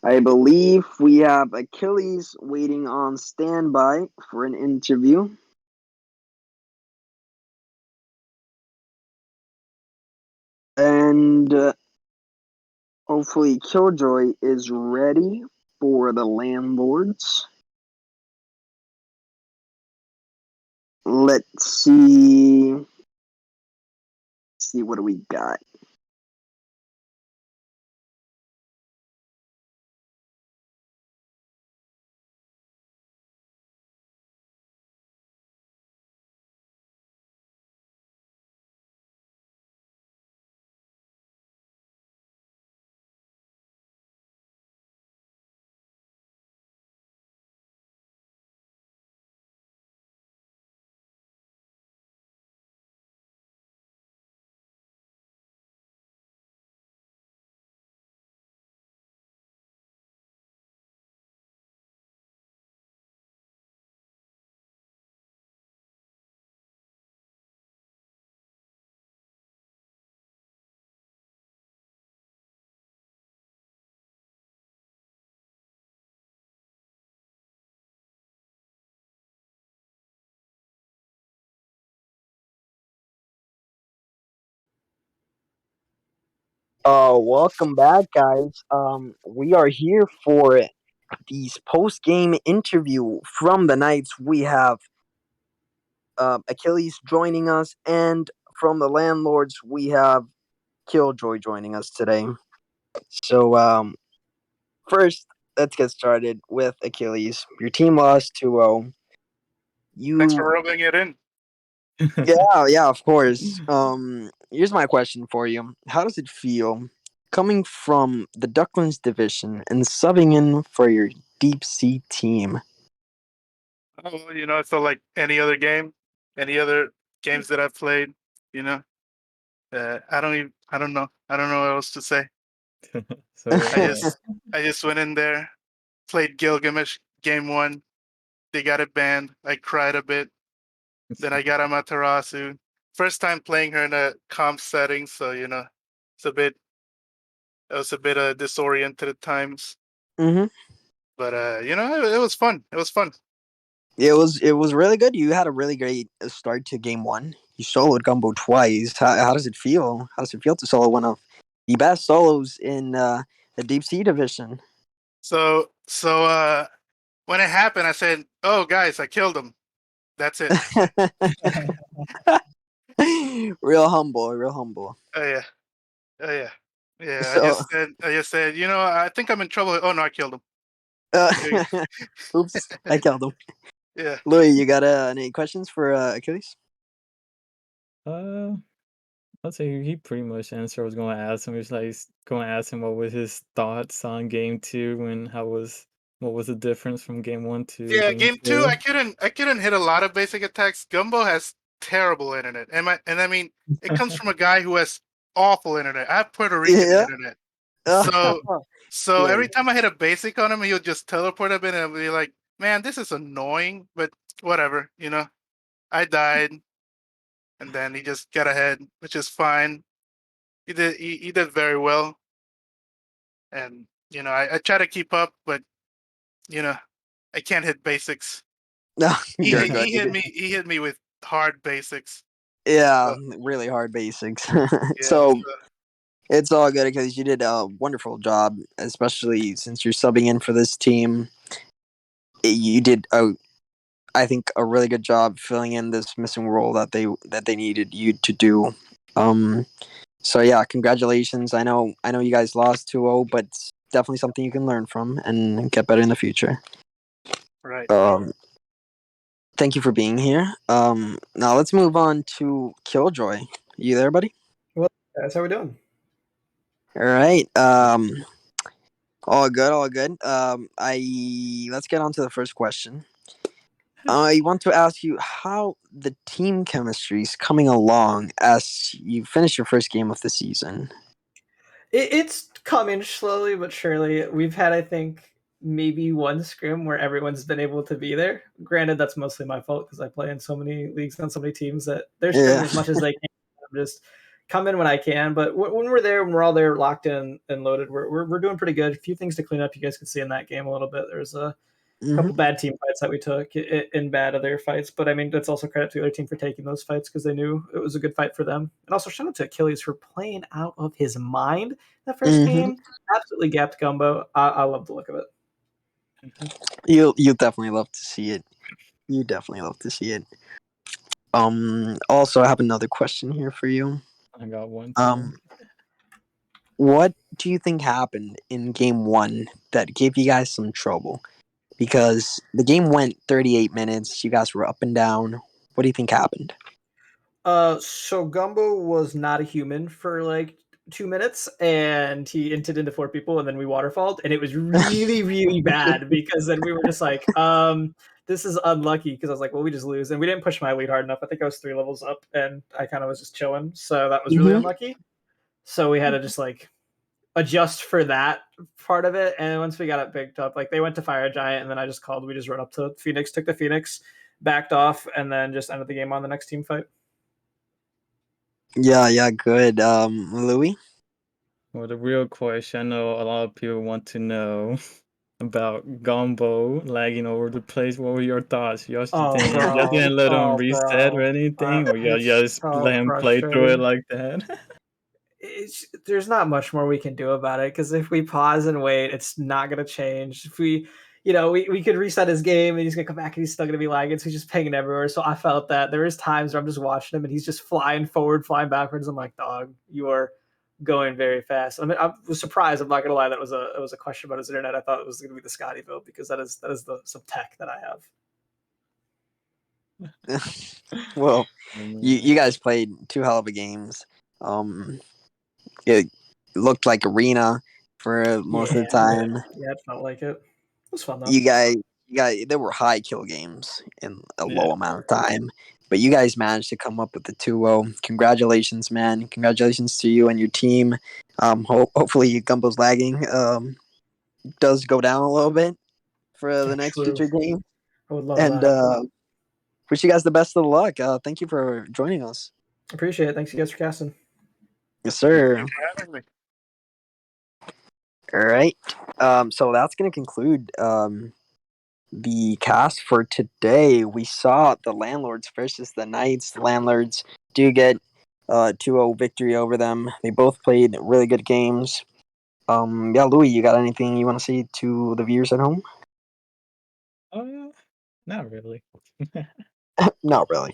I believe we have Achilles waiting on standby for an interview. And hopefully Killjoy is ready for the Landlords. Let's see. What do we got? Welcome back, guys. We are here for these post game interview from the Knights. We have Achilles joining us, and from the Landlords, we have Killjoy joining us today. So, first, let's get started with Achilles. Your team lost 2-0. Thanks for You, rubbing it in. yeah, of course. Here's my question for you. How does it feel coming from the Ducklands division and subbing in for your deep sea team? Oh, so like any other game, any other games that I've played, you know, I don't know. I don't know what else to say. So I just, I just went in there, played Gilgamesh game one. They got it banned. I cried a bit. Then I got Amaterasu. First time playing her in a comp setting, so it's a bit, it was a bit disoriented at times. Mm-hmm. But it was fun. It was fun. It was really good. You had a really great start to game one. You soloed Gumbo twice. How does it feel? How does it feel to solo one of the best solos in the deep sea division? So when it happened, I said, "Oh, guys, I killed him. That's it." Real humble, real humble. Oh yeah, oh yeah, yeah. So, I just said, I think I'm in trouble. Oh no, I killed him. uh, There you oops, I killed him. Yeah. Louis, you got any questions for Achilles? uh I'd say he pretty much answered. I was going to ask him. He was like going to ask him what was his thoughts on game two and what was the difference from game one to Yeah, game game two, two. I couldn't hit a lot of basic attacks. Gumbo has terrible internet, and I mean, it comes from a guy who has awful internet. I have Puerto Rican Yeah. internet, so Good. every time I hit a basic on him, he'll just teleport a bit, and I'll be like, "Man, this is annoying." But whatever, I died, and then he just got ahead, which is fine. He did very well, and I try to keep up, but you know I can't hit basics. No, He you're hit- good. he hit me he hit me with hard basics. Yeah, So, really hard basics. yeah, So so, it's all good because you did a wonderful job, especially since you're subbing in for this team. You did I think a really good job filling in this missing role that they needed you to do. Um, so yeah, congratulations. I know you guys lost 2-0, but it's definitely something you can learn from and get better in the future. right. Um, thank you for being here. Now let's move on to Killjoy. You there, buddy? Well, that's how we doing. All right. All good, all good. I let's get on to the first question. I want to ask you how the team chemistry is coming along as you finish your first game of the season. It's coming slowly but surely. We've had, I think, maybe one scrim where everyone's been able to be there. Granted, that's mostly my fault because I play in so many leagues on so many teams that they're scrimming Yeah. as much as they can. I'm just come in when I can. But when we're there, when we're all there, locked in and loaded, we're doing pretty good. A few things to clean up. You guys can see in that game a little bit. There's a Hmm. couple bad team fights that we took in bad other fights. But I mean, that's also credit to the other team for taking those fights because they knew it was a good fight for them. And also shout out to Achilles for playing out of his mind that first Hmm. game. Absolutely gapped Gumbo. I love the look of it. You definitely love to see it. You definitely love to see it. Also, I have another question here for you. I got one too. Um, what do you think happened in game one that gave you guys some trouble? Because the game went 38 minutes. You guys were up and down. What do you think happened? So Gumbo was not a human for like 2 minutes, and he inted into four people, and then we waterfalled, and it was really, really bad because then we were just like, this is unlucky because I was like, well, we just lose, and we didn't push my lead hard enough. I think I was 3 levels up, and I kind of was just chilling, so that was really Hmm. unlucky. So we had to just like adjust for that part of it, and once we got it picked up, like they went to fire a giant, and then I just called. We just run up to Phoenix, took the Phoenix, backed off, and then just ended the game on the next team fight. Yeah, yeah, good. Louis? Well, the real question I know a lot of people want to know about Gumbo lagging over the place. What were your thoughts? You just Oh, didn't, you just bro. didn't let him Oh, reset or bro. anything, or you It's just so let him play through it frustrating. like that? There's not much more we can do about it because if we pause and wait, it's not going to change. If we could reset his game and he's going to come back and he's still going to be lagging. So he's just pinging everywhere. So I felt that there is times where I'm just watching him and he's just flying forward, flying backwards. I'm like, dog, you are going very fast. I mean, I was surprised. I'm not going to lie. That was a question about his internet. I thought it was going to be the Scotty vote because that is some tech that I have. Well, Oh, you man. guys played two hell of a games. Um, it looked like arena for Yeah, most of the time. yeah, it felt like it. It was fun though. You guys, there were high kill games in a Yeah. low amount of time, but you guys managed to come up with the 2-0. Congratulations, man! Congratulations to you and your team. Hopefully, Gumbo's lagging does go down a little bit for the next True. future game, I would love and that. wish you guys the best of luck. Thank you for joining us. Appreciate it. Thanks you guys for casting. Yes, Thank sir. you for having me. All right. So that's going to conclude the cast for today. We saw the Landlords versus the Knights. The Landlords do get 2-0 victory over them. They both played really good games. Yeah, Louis, you got anything you want to say to the viewers at home? Not really. Not really.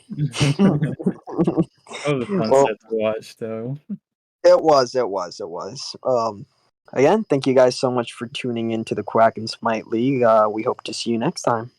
That was a fun Well, set to watch, though. it was. Again, thank you guys so much for tuning into the Quack and Smite League. We hope to see you next time.